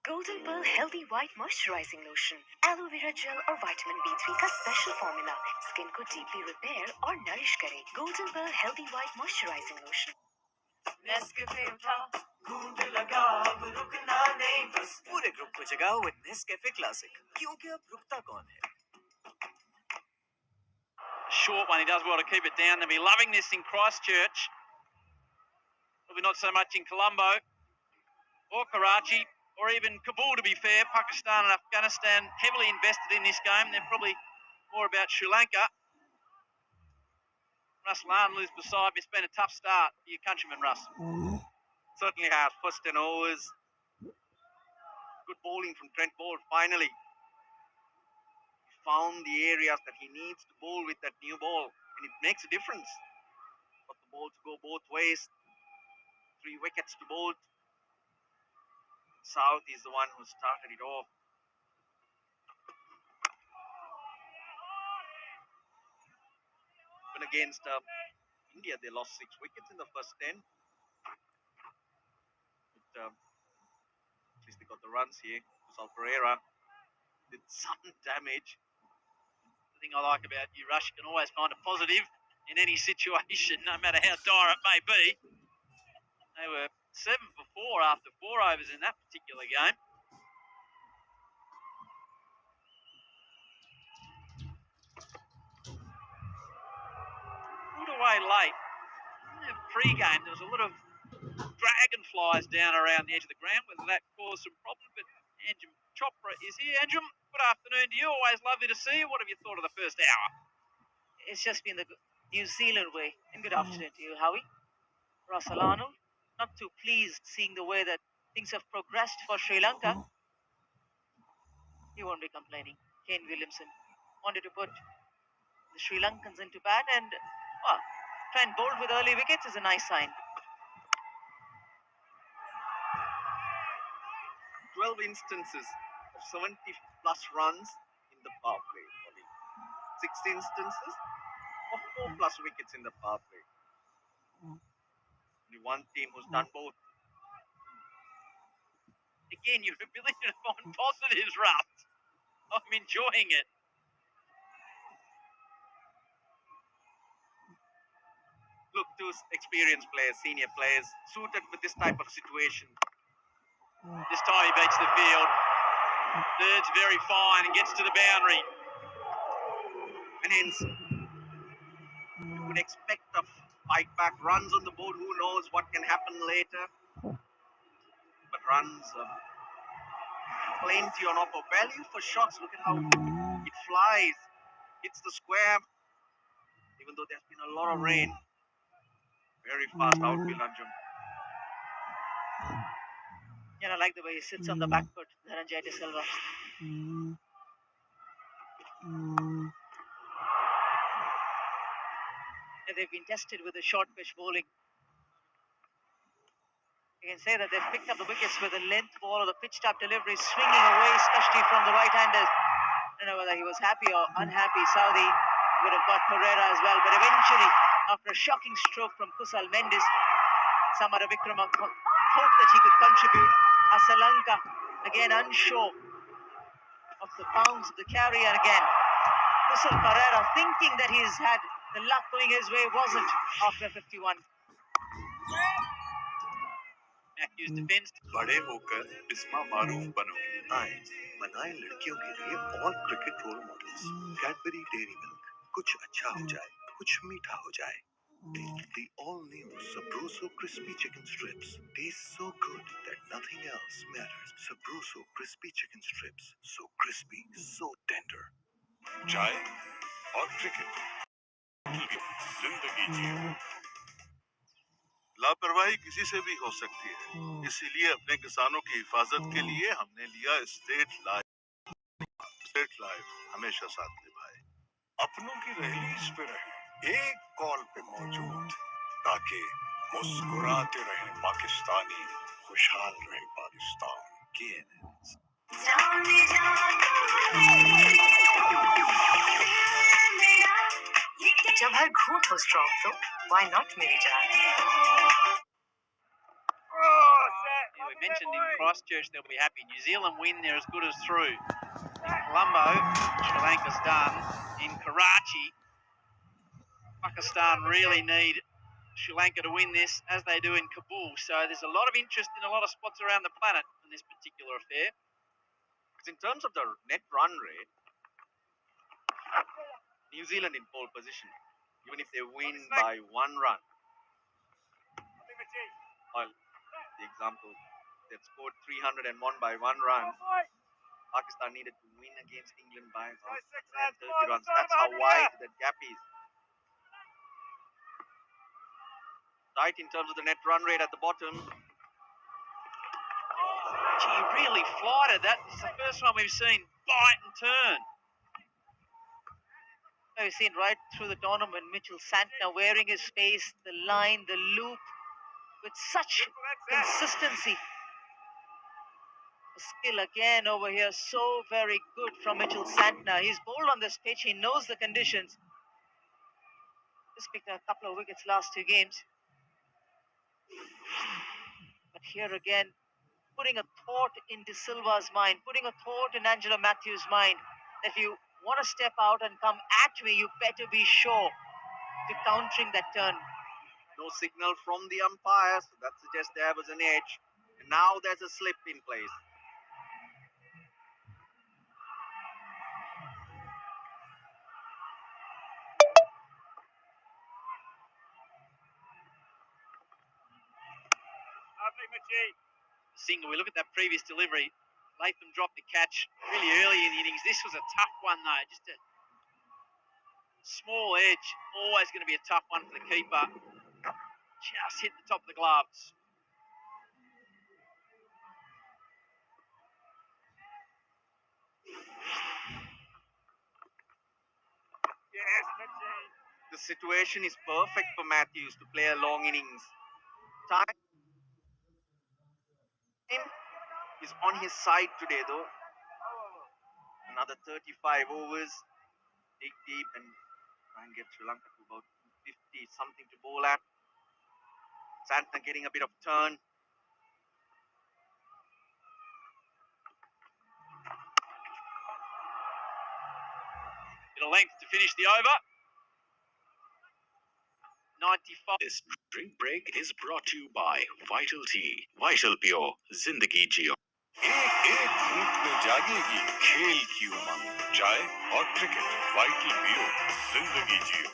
Golden Pearl Healthy White Moisturizing Lotion, Aloe Vera Gel और Vitamin B3 का स्पेशल फॉर्मूला स्किन को डीपली रिपेयर और नरिश करे. Golden Pearl Healthy White Moisturizing Lotion. Nescafe उठा गूंद लगा अब रुकना नहीं बस पूरे ग्रुप को जगाओ विद नेस्कैफे क्लासिक क्योंकि अब रुकता कौन है. short one. He does well to keep it down. They'll be loving this in Christchurch. Probably not so much in Colombo or Karachi or even Kabul, to be fair. Pakistan and Afghanistan heavily invested in this game. They're probably more about Sri Lanka. Russ Larnell is beside me. It's been a tough start for your countryman, Russ. Certainly has. First and overs. Good bowling from Trent Boult finally. He found the areas that he needs to bowl with that new ball, and it makes a difference. Got the ball to go both ways. 3 wickets to Boult. South is the one who started it off. Even against India, they lost 6 wickets in the first 10. But at least they got the runs here. Kusal Pereira did some damage. The thing I like about you, Rush, you can always find a positive in any situation, no matter how dire it may be. They were 7 for 4 after 4 overs in that particular game. Put away late. In the pre-game, there was a lot of dragonflies down around the edge of the ground, whether that caused some problems. But Anjum Chopra is here. Anjum, good afternoon to you. Always lovely to see you. What have you thought of the first hour? It's just been the New Zealand way. And good afternoon to you, Howie. Russell Arnold, not too pleased seeing the way that things have progressed for Sri Lanka. He won't be complaining. Kane Williamson wanted to put the Sri Lankans into bat, and Trent Boult with early wickets is a nice sign. 12 instances of 70 plus runs in the power play. 6 instances of 4 plus wickets in the power play. Only one team who's done both. Again, your ability to find positives, Russ. I'm enjoying it. Look, two experienced players, senior players, suited for this type of situation. This time he beats the field. Bird's very fine and gets to the boundary. And hence, you would expect a fight back. Runs on the board, who knows what can happen later. But runs plenty on offer. Value for shots. Look at how it flies. Hits the square. Even though there's been a lot of rain. Very fast outfield, Anjum. And I like the way he sits on the back foot, Dhananjay De Silva. And they've been tested with the short pitch bowling. You can say that they've picked up the wickets with a length ball or the pitch tap delivery, swinging away, especially from the right-handers. I don't know whether he was happy or unhappy. Saudi would have got Pereira as well. But eventually, after a shocking stroke from Kusal Mendes, Samara Vikrama hoped that he could contribute. Sirilanka, again unsure of the bounce of the carry. And again, Kusal Pereira thinking that he's had the luck going his way, wasn't after 51. Matthews defends. बड़े होकर बिस्मा मारूफ बनोगे। आए बनाए लड़कियों के लिए all cricket role models. Cadbury Dairy Milk, कुछ अच्छा हो जाए, कुछ मीठा हो जाए। The all new Sabroso crispy chicken strips taste so good that nothing else matters. Sabroso crispy chicken strips, so crispy, so tender. चाय और क्रिकेट, जिंदगी जियो। लापरवाही किसी से भी हो सकती है, इसीलिए अपने किसानों की हिफाजत के लिए हमने लिया स्टेट लाइफ। स्टेट लाइफ हमेशा साथ निभाए, अपनों की रिलीज पे रहे, एक कॉल पे मौजूद, ताकि मुस्कुराते रहे पाकिस्तानी, खुशहाल रहे पाकिस्तान। KNS। जब हर घूंट हो स्ट्रॉन्ग तो why not मेरी जान? Yeah, we mentioned in Christchurch they'll be happy. New Zealand win, they're as good as through. In Colombo, Sri Lanka's done. In Karachi, Pakistan really need Sri Lanka to win this, as they do in Kabul. So there's a lot of interest in a lot of spots around the planet in this particular affair. Because in terms of the net run rate, New Zealand in pole position, even if they win by 1 run. Well, the example, they've scored 300 and won by 1 run. Pakistan needed to win against England by about 130 runs. That's how wide that gap is. Tight in terms of the net run rate at the bottom. Gee, really flighted that. It's the first one we've seen bite and turn. We've seen right through the tournament Mitchell Santner wearing his face, the line, the loop, with such consistency. The skill again over here, so very good from Mitchell Santner. He's bowled on this pitch, he knows the conditions. Just picked a couple of wickets last 2 games. But here again, putting a thought in De Silva's mind, putting a thought in Angelo Matthews' mind, that if you want to step out and come at me, you better be sure to countering that turn. No signal from the umpire, so that suggests there was an edge. And now there's a slip in place. Single, we look at that previous delivery. Latham dropped the catch really early in the innings. This was a tough one though, just a small edge. Always going to be a tough one for the keeper. Just hit the top of the gloves. The situation is perfect for Matthews to play a long innings. Time is on his side today though. Another 35 overs. Dig deep and try and get Sri Lanka to about 250, something to bowl at. Santner getting a bit of turn. Bit of length to finish the over. 95. This drink break is brought to you by Vital Tea, Vital Pure, Zindagi Jio. एक एक घूंट में जागेगी खेल की उमंग, चाय और cricket, vital पियो, जिंदगी जियो।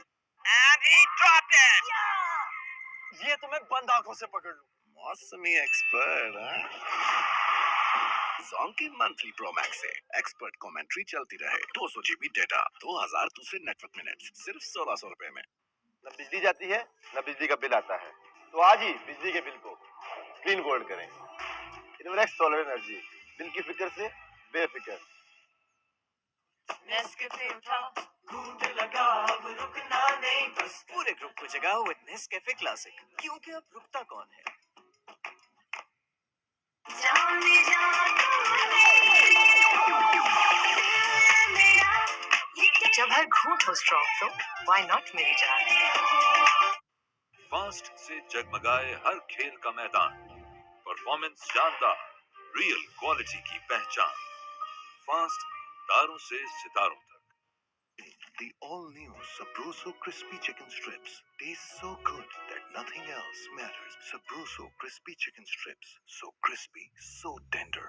And he dropped it. ये तो मैं बंद आंखों से पकड़ लूं। मौसमी expert, Zonky monthly pro max से एक्सपर्ट कमेंट्री चलती रहे, 200 GB डेटा, 2000 दूसरे नेटवर्क मिनट्स, सिर्फ 1600 रुपए में। न बिजली जाती है न बिजली का बिल आता है, तो आज ही बिजली के बिल को क्लीन गोल्ड करें। इनवर्क्स सोलर एनर्जी, बिल की फिक्र से बेफिक्र। नेस्कैफे उठा, घूंट लगा, अब रुकना नहीं बस। पूरे ग्रुप को जगाओ विद नेस्कैफे क्लासिक, क्योंकि अब रुकता कौन है। जाने जा जब हर घूंट हो स्ट्रॉन्ग तो व्हाई नॉट मेरी जान। फास्ट से जगमगाए हर खेल का मैदान, परफॉर्मेंस शानदार, रियल क्वालिटी की पहचान। फास्ट, तारों से सितारों तक। The all-new Sabroso crispy chicken strips taste so good that nothing else matters. Sabroso crispy chicken strips, so crispy, so tender.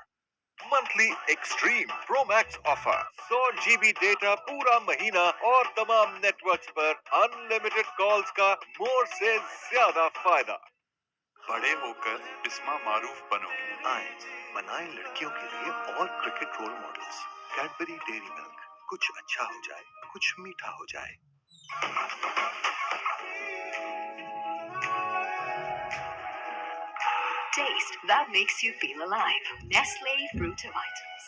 Monthly extreme pro max offer, 100 GB data पूरा महीना और तमाम नेटवर्क्स पर अनलिमिटेड कॉल्स का मोर से ज्यादा फायदा। बड़े होकर बिस्मा मारूफ बनो। आए बनाएं लड़कियों के लिए और cricket role models. Cadbury Dairy Milk, कुछ अच्छा हो जाए, कुछ मीठा हो जाए। Taste that makes you feel alive. Nestle Fruitivites.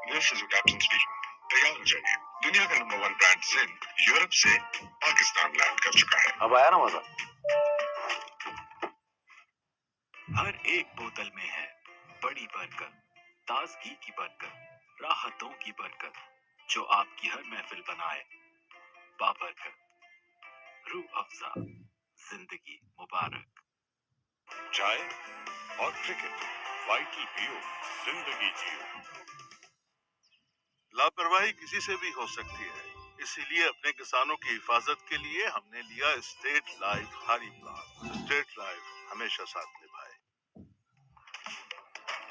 This is your captain speaking. तैयार हो जाइए, दुनिया का नंबर 1 ब्रांड जिंद यूरोप से पाकिस्तान लैंड कर चुका है। अब आया ना मजा। हर एक बोतल में है बड़ी बरकत, ताजगी की बरकत, राहतों की बरकत, जो आपकी हर महफिल बनाए बाबरकत, रूह अफ़ज़ा, जिंदगी मुबारक। चाय और क्रिकेट, वाइटल पियो, जिंदगी जियो। लापरवाही किसी से भी हो सकती है, इसीलिए अपने किसानों की हिफाजत के लिए हमने लिया स्टेट लाइफ हारी प्लान। स्टेट लाइफ हमेशा साथ निभाए।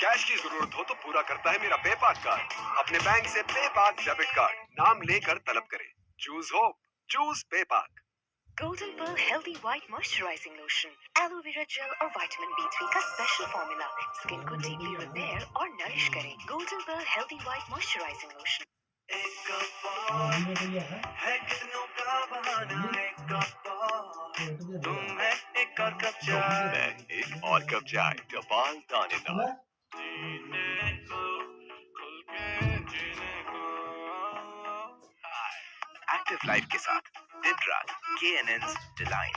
कैश की जरूरत हो तो पूरा करता है मेरा पेपाक कार्ड। अपने बैंक से पेपाक डेबिट कार्ड नाम लेकर तलब करें। Choose hope, choose पेपाक। Golden Pearl Healthy White Moisturizing Lotion, Aloe Vera Gel और Vitamin B3 का स्पेशल फॉर्मूला स्किन को डीपली रिपेयर और नरिश करे। Golden Pearl Healthy White Moisturizing Lotion। है कितनों का बहाना, एक कप और तुम है एक और कप चाय। एक और कप चाय, कपाल दानेदार। जीने को, खुल के जीने को। एक्टिव लाइफ के साथ दिन रात KNN's डिलाइन।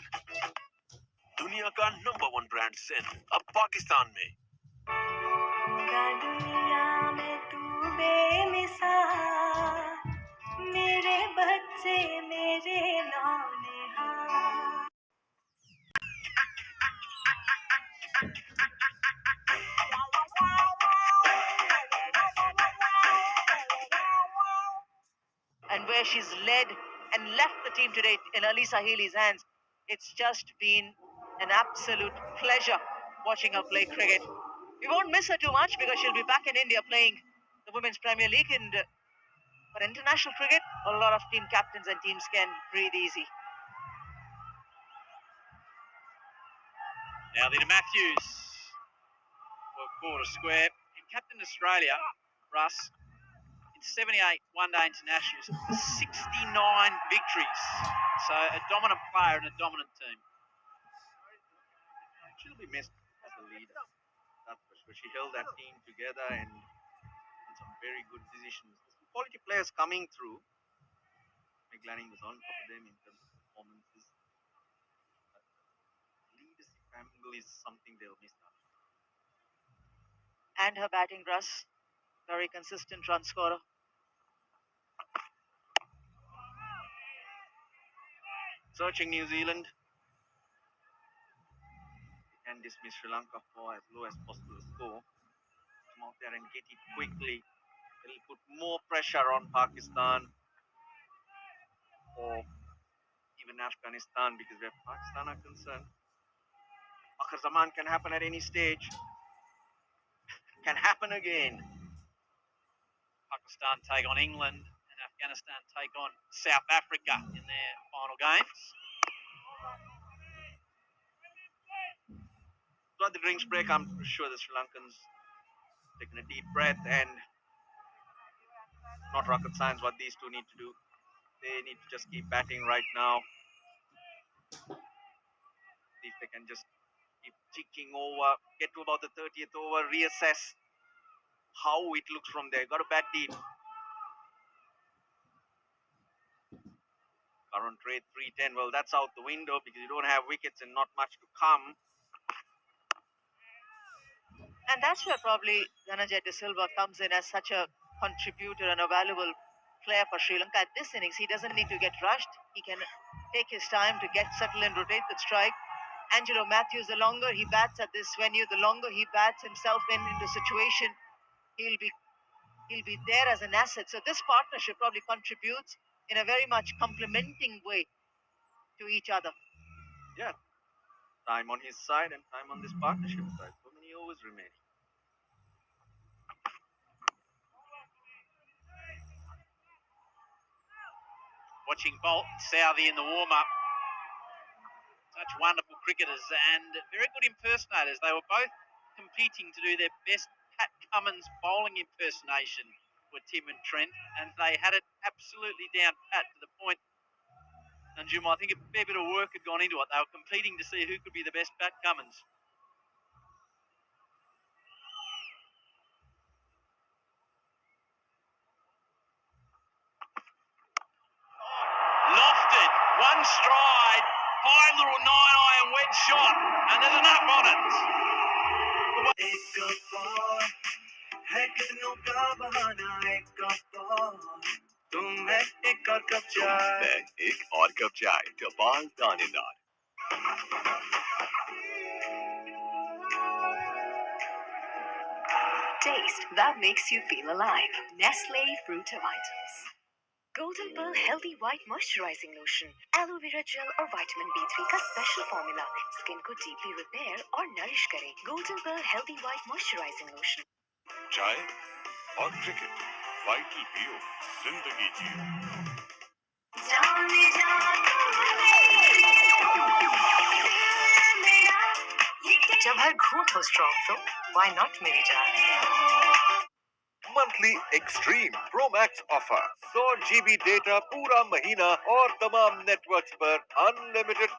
दुनिया का नंबर 1 ब्रांड जिंद अब पाकिस्तान में। होगा दुनिया में तू बेमिसाल, मेरे बच्चे मेरे नौनिहाल। And where she's led and left the team today in Alisa Healy's hands, it's just been an absolute pleasure watching her play cricket. We won't miss her too much because she'll be back in India playing the Women's Premier League. And for international cricket, a lot of team captains and teams can breathe easy. Now then to Matthews. Quarter square. He captained Australia, Russ, in 78 one-day internationals, 69 victories. So a dominant player and a dominant team. She'll be missed as a leader. That's for sure. She held that team together and in some very good decisions. Some quality players coming through. Meg Lanning was on top of them in terms of performances. But leadership angle is something they'll miss now. And her batting, Russ, very consistent run scorer. Searching New Zealand. And dismiss Sri Lanka for as low as possible score. Come out there and get it quickly. It'll put more pressure on Pakistan. or even Afghanistan, because where Pakistan are concerned, Akhir Zaman can happen at any stage. Can happen again. Pakistan take on England and Afghanistan take on South Africa in their final games. So at the drinks break, I'm sure the Sri Lankans taking a deep breath, and not rocket science what these two need to do. They need to just keep batting right now. See if they can just keep ticking over, get to about the 30th over, reassess how it looks from there. Got to bat deep. Current rate 310. Well, that's out the window because you don't have wickets and not much to come. And that's where probably Dhananjay De Silva comes in as such a contributor and a valuable player for Sri Lanka. At this innings, he doesn't need to get rushed. He can take his time to get settled and rotate the strike. Angelo Matthews, the longer he bats at this venue, the longer he bats himself into situation, he'll be there as an asset. So this partnership probably contributes in a very much complementing way to each other. Yeah. Time on his side and time on this partnership side. So many overs remaining. Watching Bolt and Southey in the warm-up. Such wonderful cricketers and very good impersonators. They were both competing to do their best Pat Cummins bowling impersonation with Tim and Trent, and they had it absolutely down pat to the point. And Juma, I think a fair bit of work had gone into it. They were competing to see who could be the best Pat Cummins. Lofted, one stride, high little 9-iron wedge shot, and there's enough on it. मैं एक और cup चाय टपाल दानेदार Taste that makes you feel alive. Nestle Fruit of Items. Golden Pearl Healthy White Moisturizing Lotion. Aloe vera gel और vitamin B3 का special formula skin को deeply repair और नरिश करे. Golden Pearl Healthy White Moisturizing Lotion. चाय और cricket vital पियो जिंदगी जियो जब हर घूंट हो स्ट्रॉन्ग तो why not मेरी जान? Monthly extreme pro max offer 100 GB data पूरा महीना और तमाम नेटवर्क्स पर unlimited.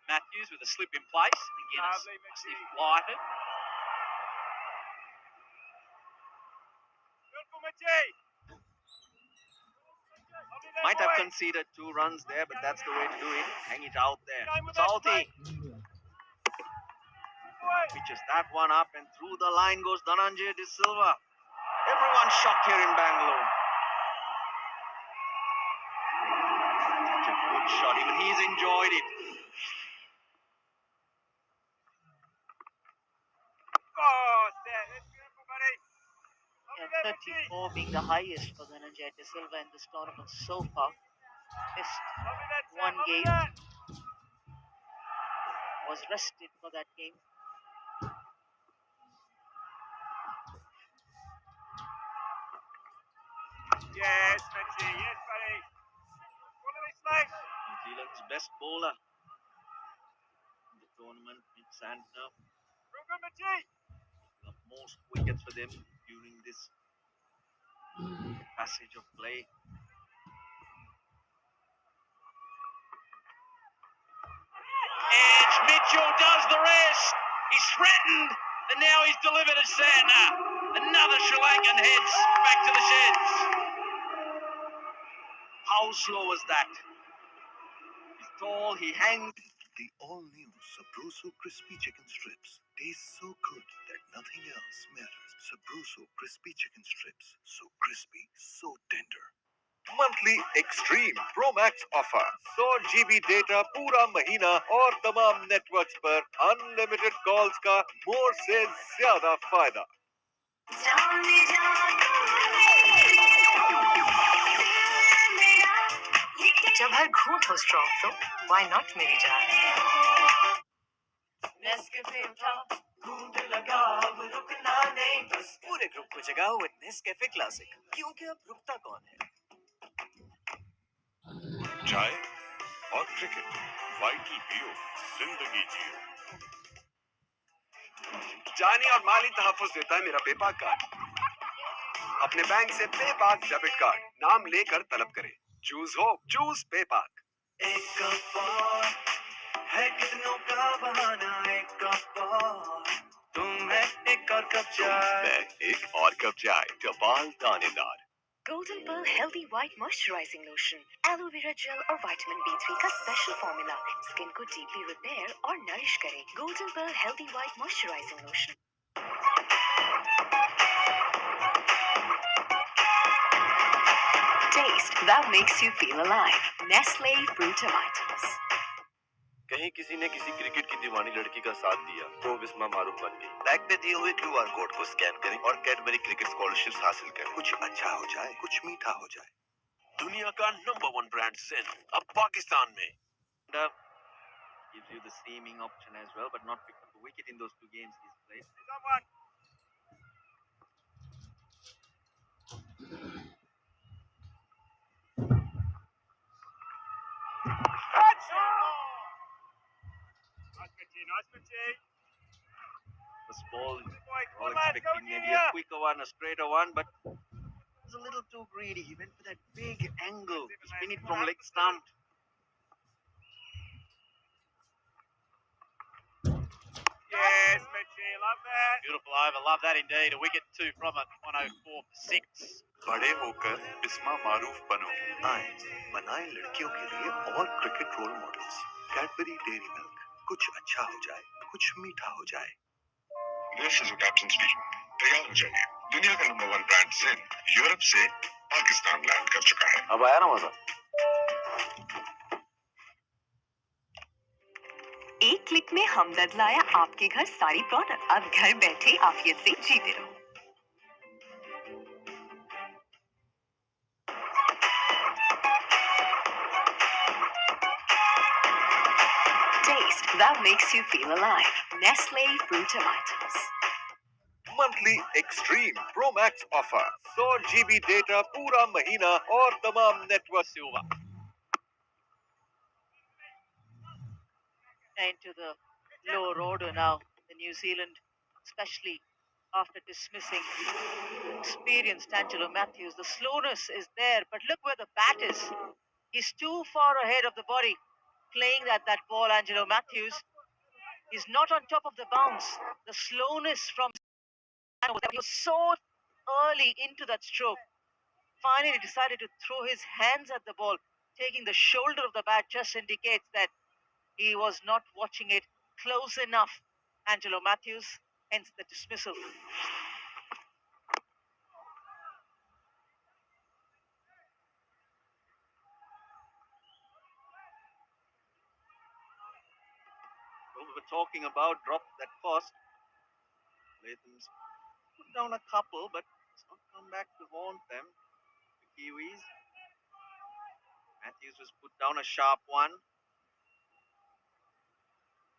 Matthews with a slip in place. Again, a stiff lighted. Might have conceded 2 runs there, but that's the way to do it. Hang it out there. Salty. Pitches that one up and through the line goes Dhananjay De Silva. Everyone's shocked here in Bangalore. Such a good shot. Even he's enjoyed it. Yeah, 34 being the highest for Dhananjay De Silva in this tournament so far. Missed one game. Was rested for that game. Yes, Mitchie. Yes, buddy. One of these legs. New Zealand's best bowler in the tournament, Mitch Santner. Real good, Mitchie. The most wickets for them during this passage of play. Edge, Mitchell does the rest. He's threatened, and now he's delivered to Santner. Another Sri Lankan heads back to the sheds. How slow was that? He's tall, he hangs. The all-new Sabroso Crispy Chicken Strips taste so good that nothing else matters. Sabroso Crispy Chicken Strips. So crispy, so tender. Monthly extreme pro max offer 100 GB data पूरा महीना और तमाम networks पर unlimited calls का मोर से ज्यादा फायदा. जब भर घूंट हो स्ट्रॉन्ग तो why not मेरी जान? नेस्कैफे उठा, घूंट लगा, अब रुकना नहीं बस। पूरे ग्रुप को जगाओ with नेस्कैफे क्लासिक, क्योंकि अब रुकता कौन है? चाय और क्रिकेट, वाइटल पियो, जिंदगी जियो। जानी और माली तहफ्फुज़ देता है मेरा पेपाक कार्ड। अपने बैंक से पेपाक डेबिट कार्ड नाम लेकर तलब करें। Choose hope, choose पेपाक। एक कप और है कितनों का बहाना, एक कप और तुम है एक और कप चाय। मैं एक और कप चाय, कपाल दानेदार। Golden Pearl Healthy White Moisturizing Lotion, aloe vera gel और विटामिन B3 का स्पेशल फॉर्मूला स्किन को डीपली रिपेयर और नरिश करे। Golden Pearl Healthy White Moisturizing Lotion. Taste that makes you feel alive. Nestle Fruit Tomatoes. कहीं किसी ने किसी cricket की दीवानी लड़की का साथ दिया तो बिस्मा मारूफ बन गई। बैग में दिए हुए QR कोड को स्कैन करें और कैडबरी क्रिकेट स्कॉलरशिप्स हासिल करें। कुछ अच्छा हो जाए, कुछ मीठा हो जाए। दुनिया का नंबर 1 ब्रांड सिन अब पाकिस्तान में। Gives you the seaming option as well, but not picked up the wicket in those 2 games he's played. This ball, all expecting maybe a quicker one, a straighter one, but he was a little too greedy. He went for that big angle to spin it from leg stump. Yes, Mitchie, love that. Beautiful over, love that indeed. A wicket 2 from it, 104 for 6. बड़े होकर बिस्मा मारूफ बनो। आए बनाए लड़कियों के लिए और cricket role models. Cadbury Dairy Milk, कुछ अच्छा हो जाए, कुछ मीठा हो जाए। This is the captain speaking. तैयार हो जाइए। दुनिया का नंबर 1 ब्रांड सिन यूरोप से पाकिस्तान लैंड कर चुका है। अब आया ना मजा। एक क्लिक में हमदर्द लाया आपके घर सारी प्रोडक्ट। अब घर बैठे आफियत से जीते रहो। Taste that makes you feel alive. Nestle Fruit Tomatoes. Monthly extreme pro max offer 100 GB data पूरा महीना और तमाम network Silver. Into the lower order now in New Zealand, especially after dismissing experienced Angelo Matthews. The slowness is there, but look where the bat is. He's too far ahead of the body, playing that ball, Angelo Matthews. He's not on top of the bounce. The slowness from he was so early into that stroke. Finally decided to throw his hands at the ball. Taking the shoulder of the bat just indicates that he was not watching it close enough. Angelo Matthews, hence the dismissal. Well, we were talking about drop that cost. Latham's put down a couple, but it's not come back to haunt them. The Kiwis. Matthews was put down a sharp one.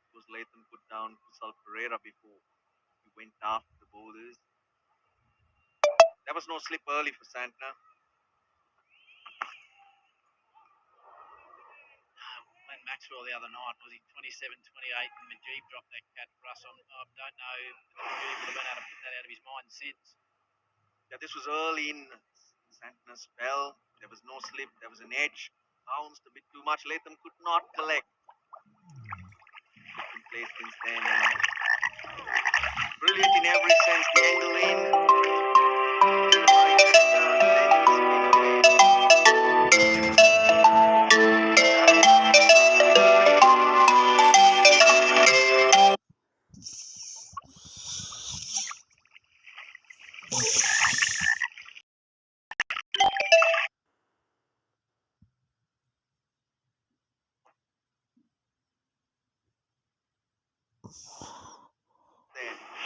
It was Latham put down Kusal Pereira before he went after the bowlers. There was no slip early for Santner. When Maxwell the other night, was he 27-28, and Majib dropped that cat for us. I don't know if Majib would have been able to put that out of his mind since. Yeah, this was early in Santner's spell. There was no slip. There was an edge. Bounced a bit too much. Latham could not collect. Different play since then. And brilliant in every sense. The angle in.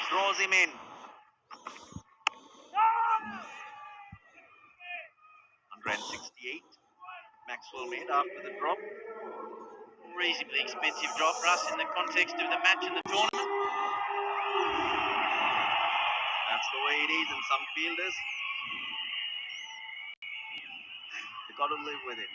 Throws him in. 168. Maxwell made after the drop. Reasonably expensive drop, Russ, in the context of the match and the tournament. That's the way it is in some fielders. They got to live with it.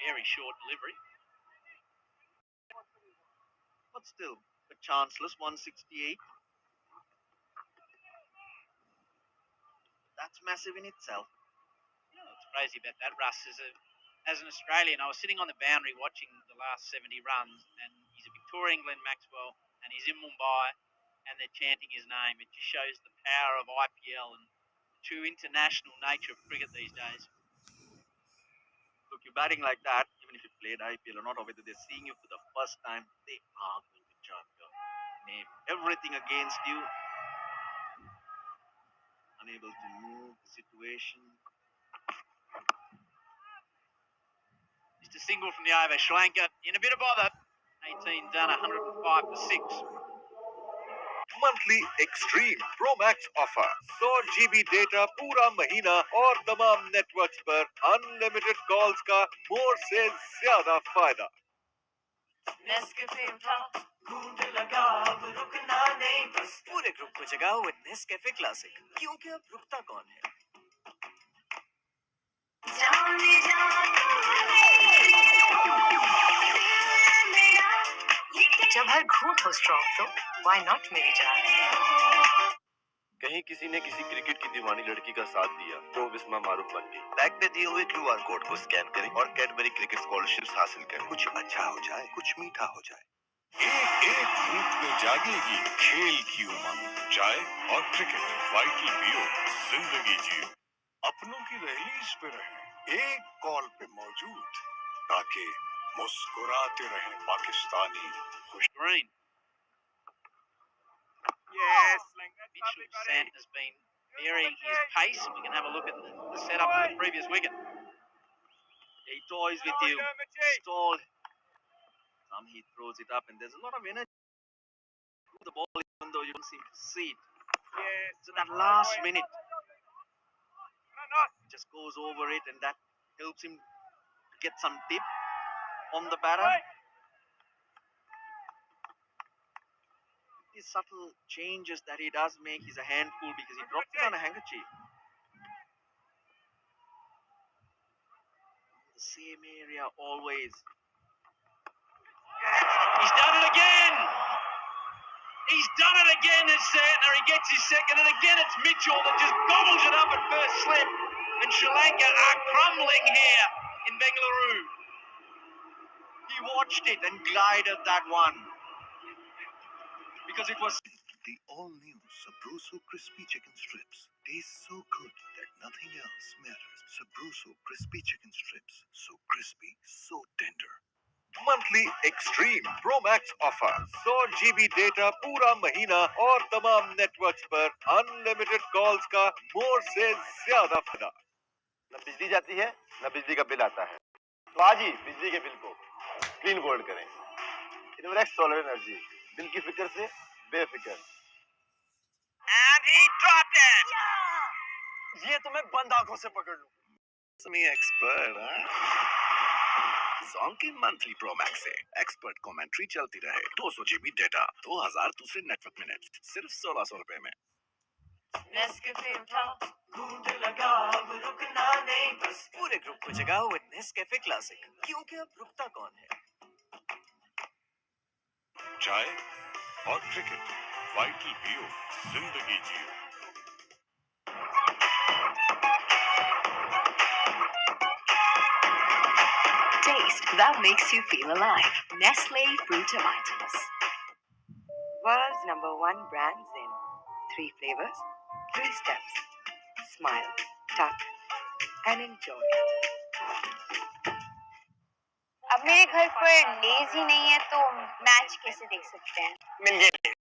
Very short delivery. But still, a chanceless 168. That's massive in itself. It's crazy about that, Russ. As an Australian, I was sitting on the boundary watching the last 70 runs, and he's a Victoria England Maxwell, and he's in Mumbai, and they're chanting his name. It just shows the power of IPL and the true international nature of cricket these days. Look, you're batting like that, even if you played IPL or not, or whether they're seeing you for the first time, they are going to chant your name. Everything against you. Unable to move the situation. Just a single from the over. Sirilanka in a bit of bother. 18 done, 105 for 6. Monthly extreme pro max offer 100 GB data पूरा महीना और तमाम networks पर unlimited calls का मोर से ज्यादा फायदा। Nescafe उठा गूंद लगा अब रुकना नहीं बस पूरे ग्रुप को जगाओ विद नेस्कैफे क्लासिक क्योंकि अब रुकता कौन है। जाने जा जब हर घूंट हो स्ट्रॉन्ग तो व्हाई नॉट मेरी जान। कहीं किसी ने किसी क्रिकेट की दीवानी लड़की का साथ दिया तो बिस्मा मारूफ बन गई। बैग पे दिए हुए QR कोड को स्कैन करें और कैडबरी क्रिकेट स्कॉलरशिप्स हासिल करें। कुछ अच्छा हो जाए, कुछ मीठा हो जाए। एक एक घूंट में जागेगी खेल की उमंग। चाय और क्रिकेट वाइटल पियो, जिंदगी जियो। अपनों की रैलीज पे रहे, एक कॉल पे मौजूद, ताकि मुस्कुराते रहे पाकिस्तानी खुश। Green. Yes. Mitchell Sant has been varying his pace. We can have a look at the setup of the previous wicket. He toys with you. Stall. Some he throws it up, and there's a lot of energy. The ball, even though you don't seem to see it. Yes. So that last minute, just goes over it, and that helps him get some dip on the batter. These subtle changes that he does make is a handful because he drops it on a handkerchief. The same area always. He's done it again. He's done it again, as Santner. He gets his second, and again it's Mitchell that just gobbles it up at first slip. And Sri Lanka are crumbling here in Bengaluru. He watched it and glided that one. Because it was The all-new Sabroso crispy chicken strips taste so good that nothing else matters. Sabroso crispy chicken strips, so crispy, so tender. Monthly extreme pro max offer 100 GB data पूरा महीना और तमाम networks पर unlimited calls का मोर से ज्यादा फायदा। न बिजली जाती है न बिजली का बिल आता है, तो आज ही बिजली के बिल को क्लीन गोल्ड करें। इनवर्क्स सोलर एनर्जी, बिल की फिक्र से बेफिक्र। And he dropped it. ये तो मैं बंद आंखों से पकड़ लूं। समी एक्सपर्ट सॉन्ग की मंथली प्रो मैक्स से एक्सपर्ट कमेंट्री चलती रहे, 200 GB डेटा, 2000 दूसरे नेटवर्क मिनट, सिर्फ 1600 रुपए में। नेस्कैफे उठा गूंद लगा अब रुकना नहीं बस पूरे ग्रुप को जगाओ विद नेस्कैफे क्लासिक क्योंकि अब रुकता कौन है। चाय और क्रिकेट वाइटल पियो, जिंदगी जियो। Taste that makes you feel alive. Nestle Fruit Tomatoes. World's #1 brands in 3 flavors, 3 steps. Smile, tuck, and enjoy. अब मेरे घर पर लेजी नहीं है तो मैच कैसे देख सकते हैं? मिल गए।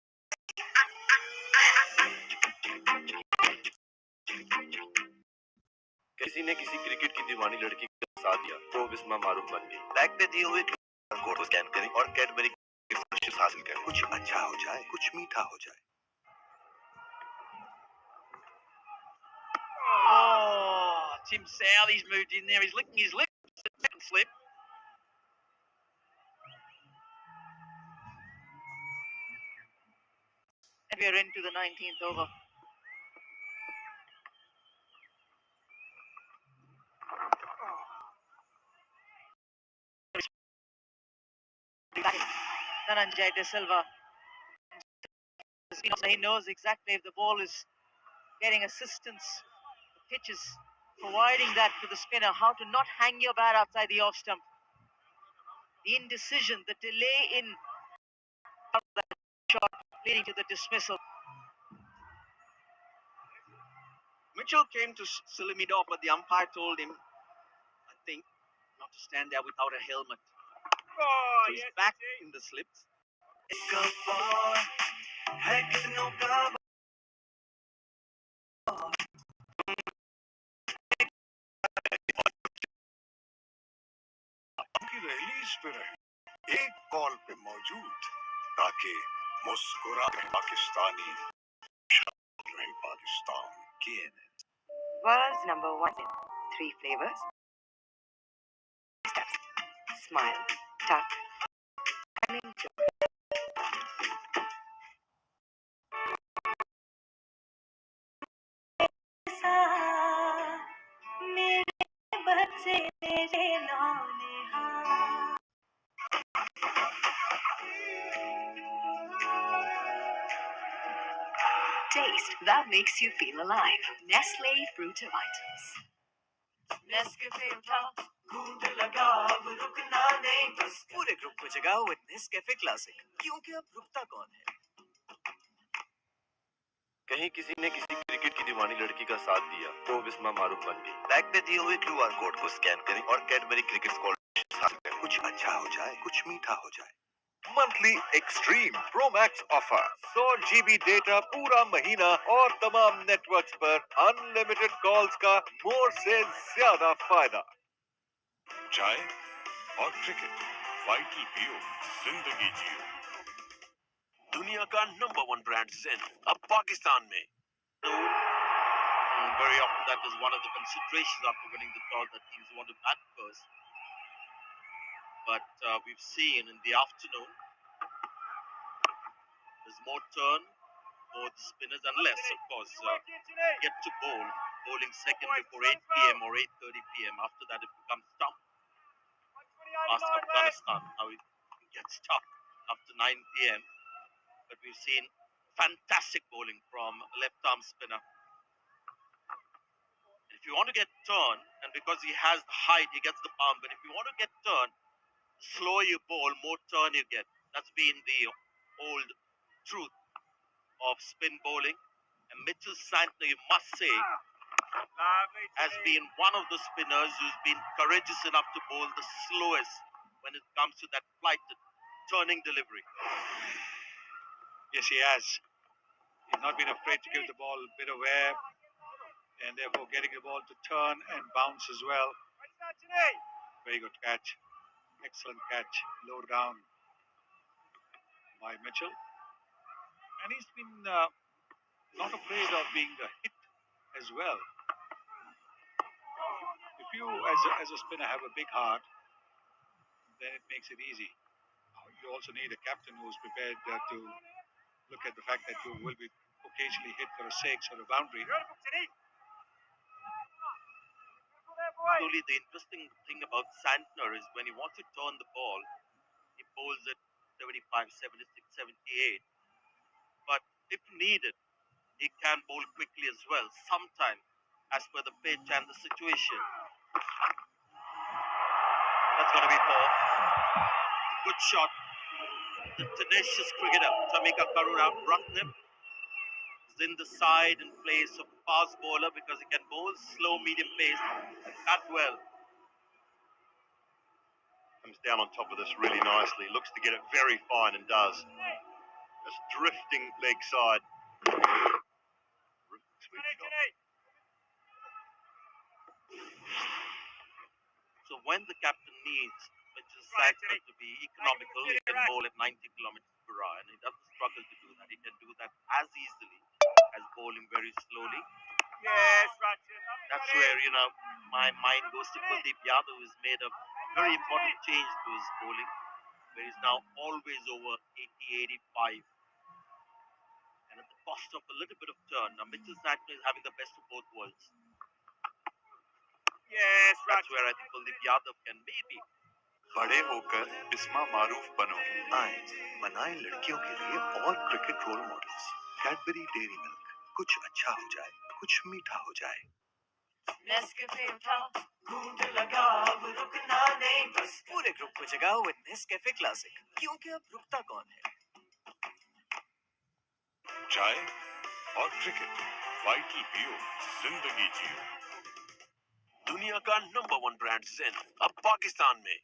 किसी ने किसी क्रिकेट की दीवानी लड़की का साथ दिया तो बिस्मा मारूफ बन गई। बैग पे दिए हुए QR कोड को स्कैन करें और कैडबरी गिफ्ट हासिल करें। कुछ अच्छा हो जाए, कुछ मीठा हो जाए। Oh, Tim Southey's moved in there. He's licking his lips. Second slip. And we're into the 19th over. Dhananjay De Silva. He knows exactly if the ball is getting assistance. The pitch is providing that to the spinner, how to not hang your bat outside the off stump. The indecision, the delay in that shot leading to the dismissal. Mitchell came to slim it off, but the umpire told him, I think, not to stand there without a helmet. So he's back in the slips. की release पे रहे एक call पे मौजूद ताकि मुस्कुरा पाकिस्तानी रहे पाकिस्तान के World's number one in 3 flavors. Smile, tuck, and enjoy. Taste that makes you feel alive. Nestle Fruitivitis. Nescafe उठा, घूंट लगा, अब रुकना नहीं बस। पूरे ग्रुप को जगाओ with Nescafe Classic, क्योंकि अब रुकता कौन है? कहीं किसी ने किसी क्रिकेट की दीवानी लड़की का साथ दिया तो बिस्मा मारूफ बन गई। बैग पे दिए हुए QR कोड को स्कैन करें और कैडबरी क्रिकेट स्कॉलरशिप हासिल करें। कुछ अच्छा हो जाए, कुछ मीठा हो जाए। Monthly extreme pro max offer 100 GB data पूरा महीना और तमाम नेटवर्क्स पर अनलिमिटेड कॉल्स का मोर से ज्यादा फायदा। चाय और क्रिकेट वाइटल पियो जिंदगी जियो। दुनिया का नंबर 1 ब्रांड ज़ेन अब पाकिस्तान में। Very often that is one of the considerations after winning the toss that teams want to bat first. But we've seen in the afternoon there's more turn for the spinners unless, of course, get to bowling second before 8 p.m. or 8:30 p.m. After that it becomes tough. Ask Afghanistan how it gets tough after 9 p.m. But we've seen fantastic bowling from a left-arm spinner. If you want to get turn, and because he has the height, he gets the palm. But if you want to get turn, slower you bowl, more turn you get. That's been the old truth of spin bowling. And Mitchell Santner, you must say, has been one of the spinners who's been courageous enough to bowl the slowest when it comes to that flighted turning delivery. Yes, he has. He's not been afraid to give the ball a bit of air and therefore getting the ball to turn and bounce as well. Very good catch. Excellent catch. Low down by Mitchell. And he's been not afraid of being hit as well. If you, as a spinner, have a big heart, then it makes it easy. You also need a captain who's prepared to look at the fact that you will be occasionally hit for a six or a boundary. Truly, the interesting thing about Santner is when he wants to turn the ball, he bowls at 75, 76, 78. But if needed, he can bowl quickly as well, sometimes as per the pitch and the situation. That's going to be four. Good shot. The tenacious cricketer, Tamika Karura Ratnam, is in the side in place of fast bowler because he can bowl slow, medium pace and cut well. Comes down on top of this really nicely. Looks to get it very fine and does. Just drifting leg side. Sweet shot. when the captain needs Mitchell Santner to be economical, he can bowl at 90 kilometers per hour, and he doesn't struggle to do that. He can do that as easily as bowling very slowly. Yes, That's where, my mind goes to Kuldeep Yadav, who's made a very important change to his bowling, where he's now always over 80, 85. And at the cost of a little bit of turn. Now, Mitchell Santner is having the best of both worlds. yes, That's where I think Kuldeep Yadav can maybe. बड़े होकर बिस्मा मारूफ बनो। आए बनाए लड़कियों के लिए और cricket role models. Cadbury Dairy Milk, कुछ अच्छा हो जाए, कुछ मीठा हो जाए। नेस्कैफे उठा घूंट लगा अब रुकना नहीं बस पूरे ग्रुप को जगाओ विद नेस्कैफे क्लासिक क्योंकि अब रुकता कौन है। चाय और क्रिकेट, वाइटल पियो, जिंदगी जियो। दुनिया का नंबर 1 ब्रांड ज़ेन अब पाकिस्तान में।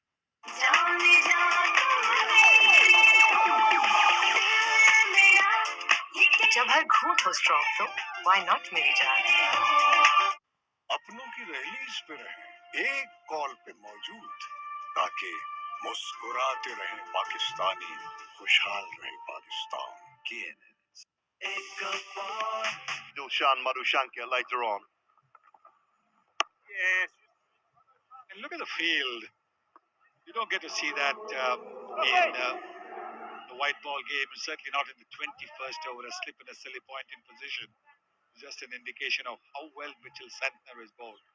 जब हर घूंट हो स्ट्रॉन्ग तो व्हाई नॉट मेरी जान। अपनों की रैलीज पे रहे, एक कॉल पे मौजूद, ताकि मुस्कुराते रहे पाकिस्तानी, खुशहाल रहे Pakistan. Dilshan Madushanka later on. Yes. And look at the field. You don't get to see that in the white ball game, certainly not in the 21st over, a slip and a silly point in position. Just an indication of how well Mitchell Santner is bowled.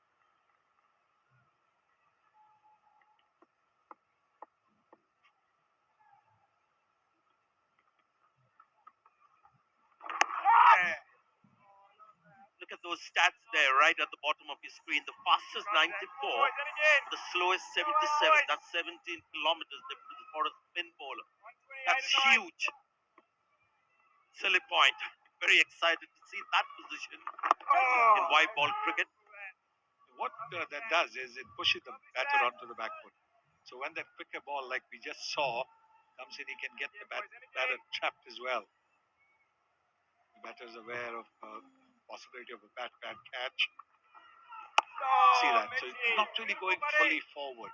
Look at those stats there, right at the bottom of your screen. The fastest 94, the slowest 77. That's 17 kilometers difference for a spin bowler. That's huge. Silly point. Very excited to see that position in white ball cricket. What that does is it pushes the batter onto the back foot. So when that quicker ball, like we just saw, comes in, he can get the batter trapped as well. The batter is aware of possibility of a bad catch. See that? So it's not really going fully forward.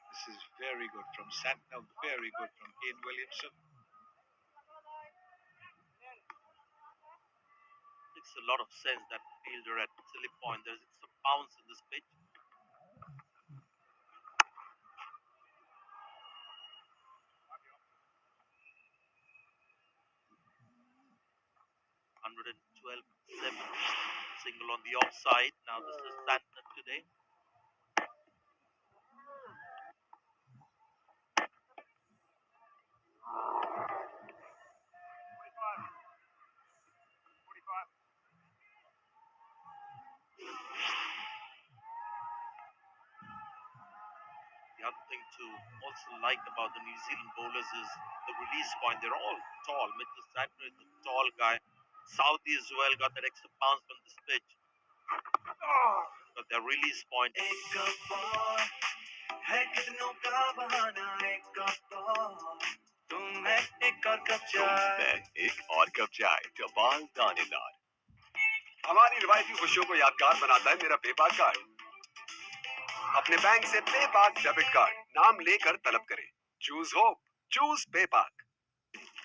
This is very good from Santner, very good from Kane Williamson. Makes a lot of sense that fielder at silly point. There's some bounce in this pitch. Single on the offside. Now this is Santner today. The other thing to also like about the New Zealand bowlers is the release point. They're all tall. Mitchell Santner is a tall guy. Saudi as well got that extra bounce from this pitch. But their release point. हमारी रिवायती खुशियों को यादगार बनाता है मेरा पेपाक card. अपने bank से पेपाक डेबिट कार्ड नाम लेकर तलब करें। Choose hope, choose पेपाक।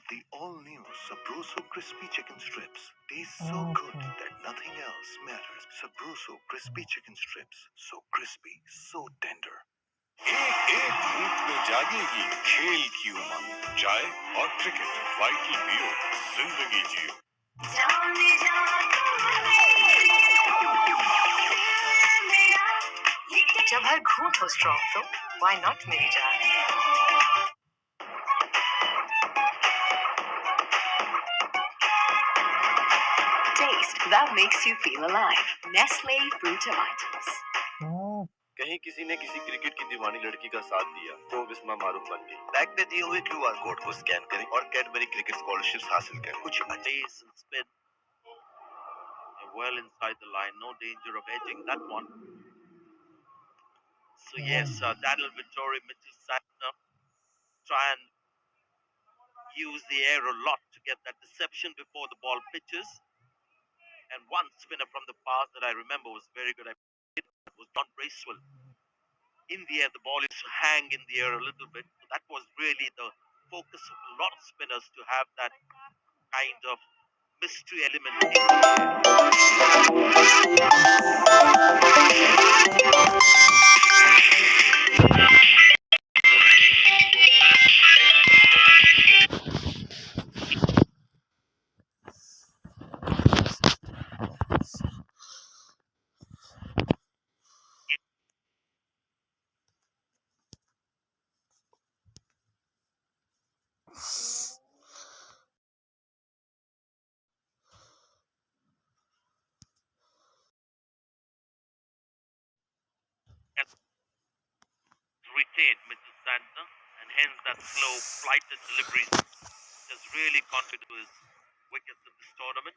The all-new Sabroso crispy chicken strips taste so good that nothing else matters. Sabroso crispy chicken strips, so crispy, so tender. एक घूंट में जागेगी खेल की उमंग। चाय और क्रिकेट, वाइटल पियो, जिंदगी जियो। जब हर घूंट हो स्ट्रॉन्ग तो व्हाई नॉट मेरी जान। Taste that makes you feel alive. Nestle Fruit Tomatoes. कहीं किसी ने किसी क्रिकेट की दीवानी लड़की का साथ दिया तो बिस्मा मारूफ बन गई। बैग में दिए हुए QR कोड को स्कैन करें और कैडबरी क्रिकेट स्कॉलरशिप्स हासिल करें। कुछ Pace and spin. Well inside the line. No danger of edging that one. So yes, Daniel Vittori, Mitchell Santner try and use the air a lot to get that deception before the ball pitches. And one spinner from the past that I remember was very good at it was John Bracewell. in the air. The ball is to hang in the air a little bit. So that was really the focus of a lot of spinners, to have that kind of mystery element in and retained Mrs. Santner, and hence that slow flight and delivery has really contributed to his wickets in this tournament.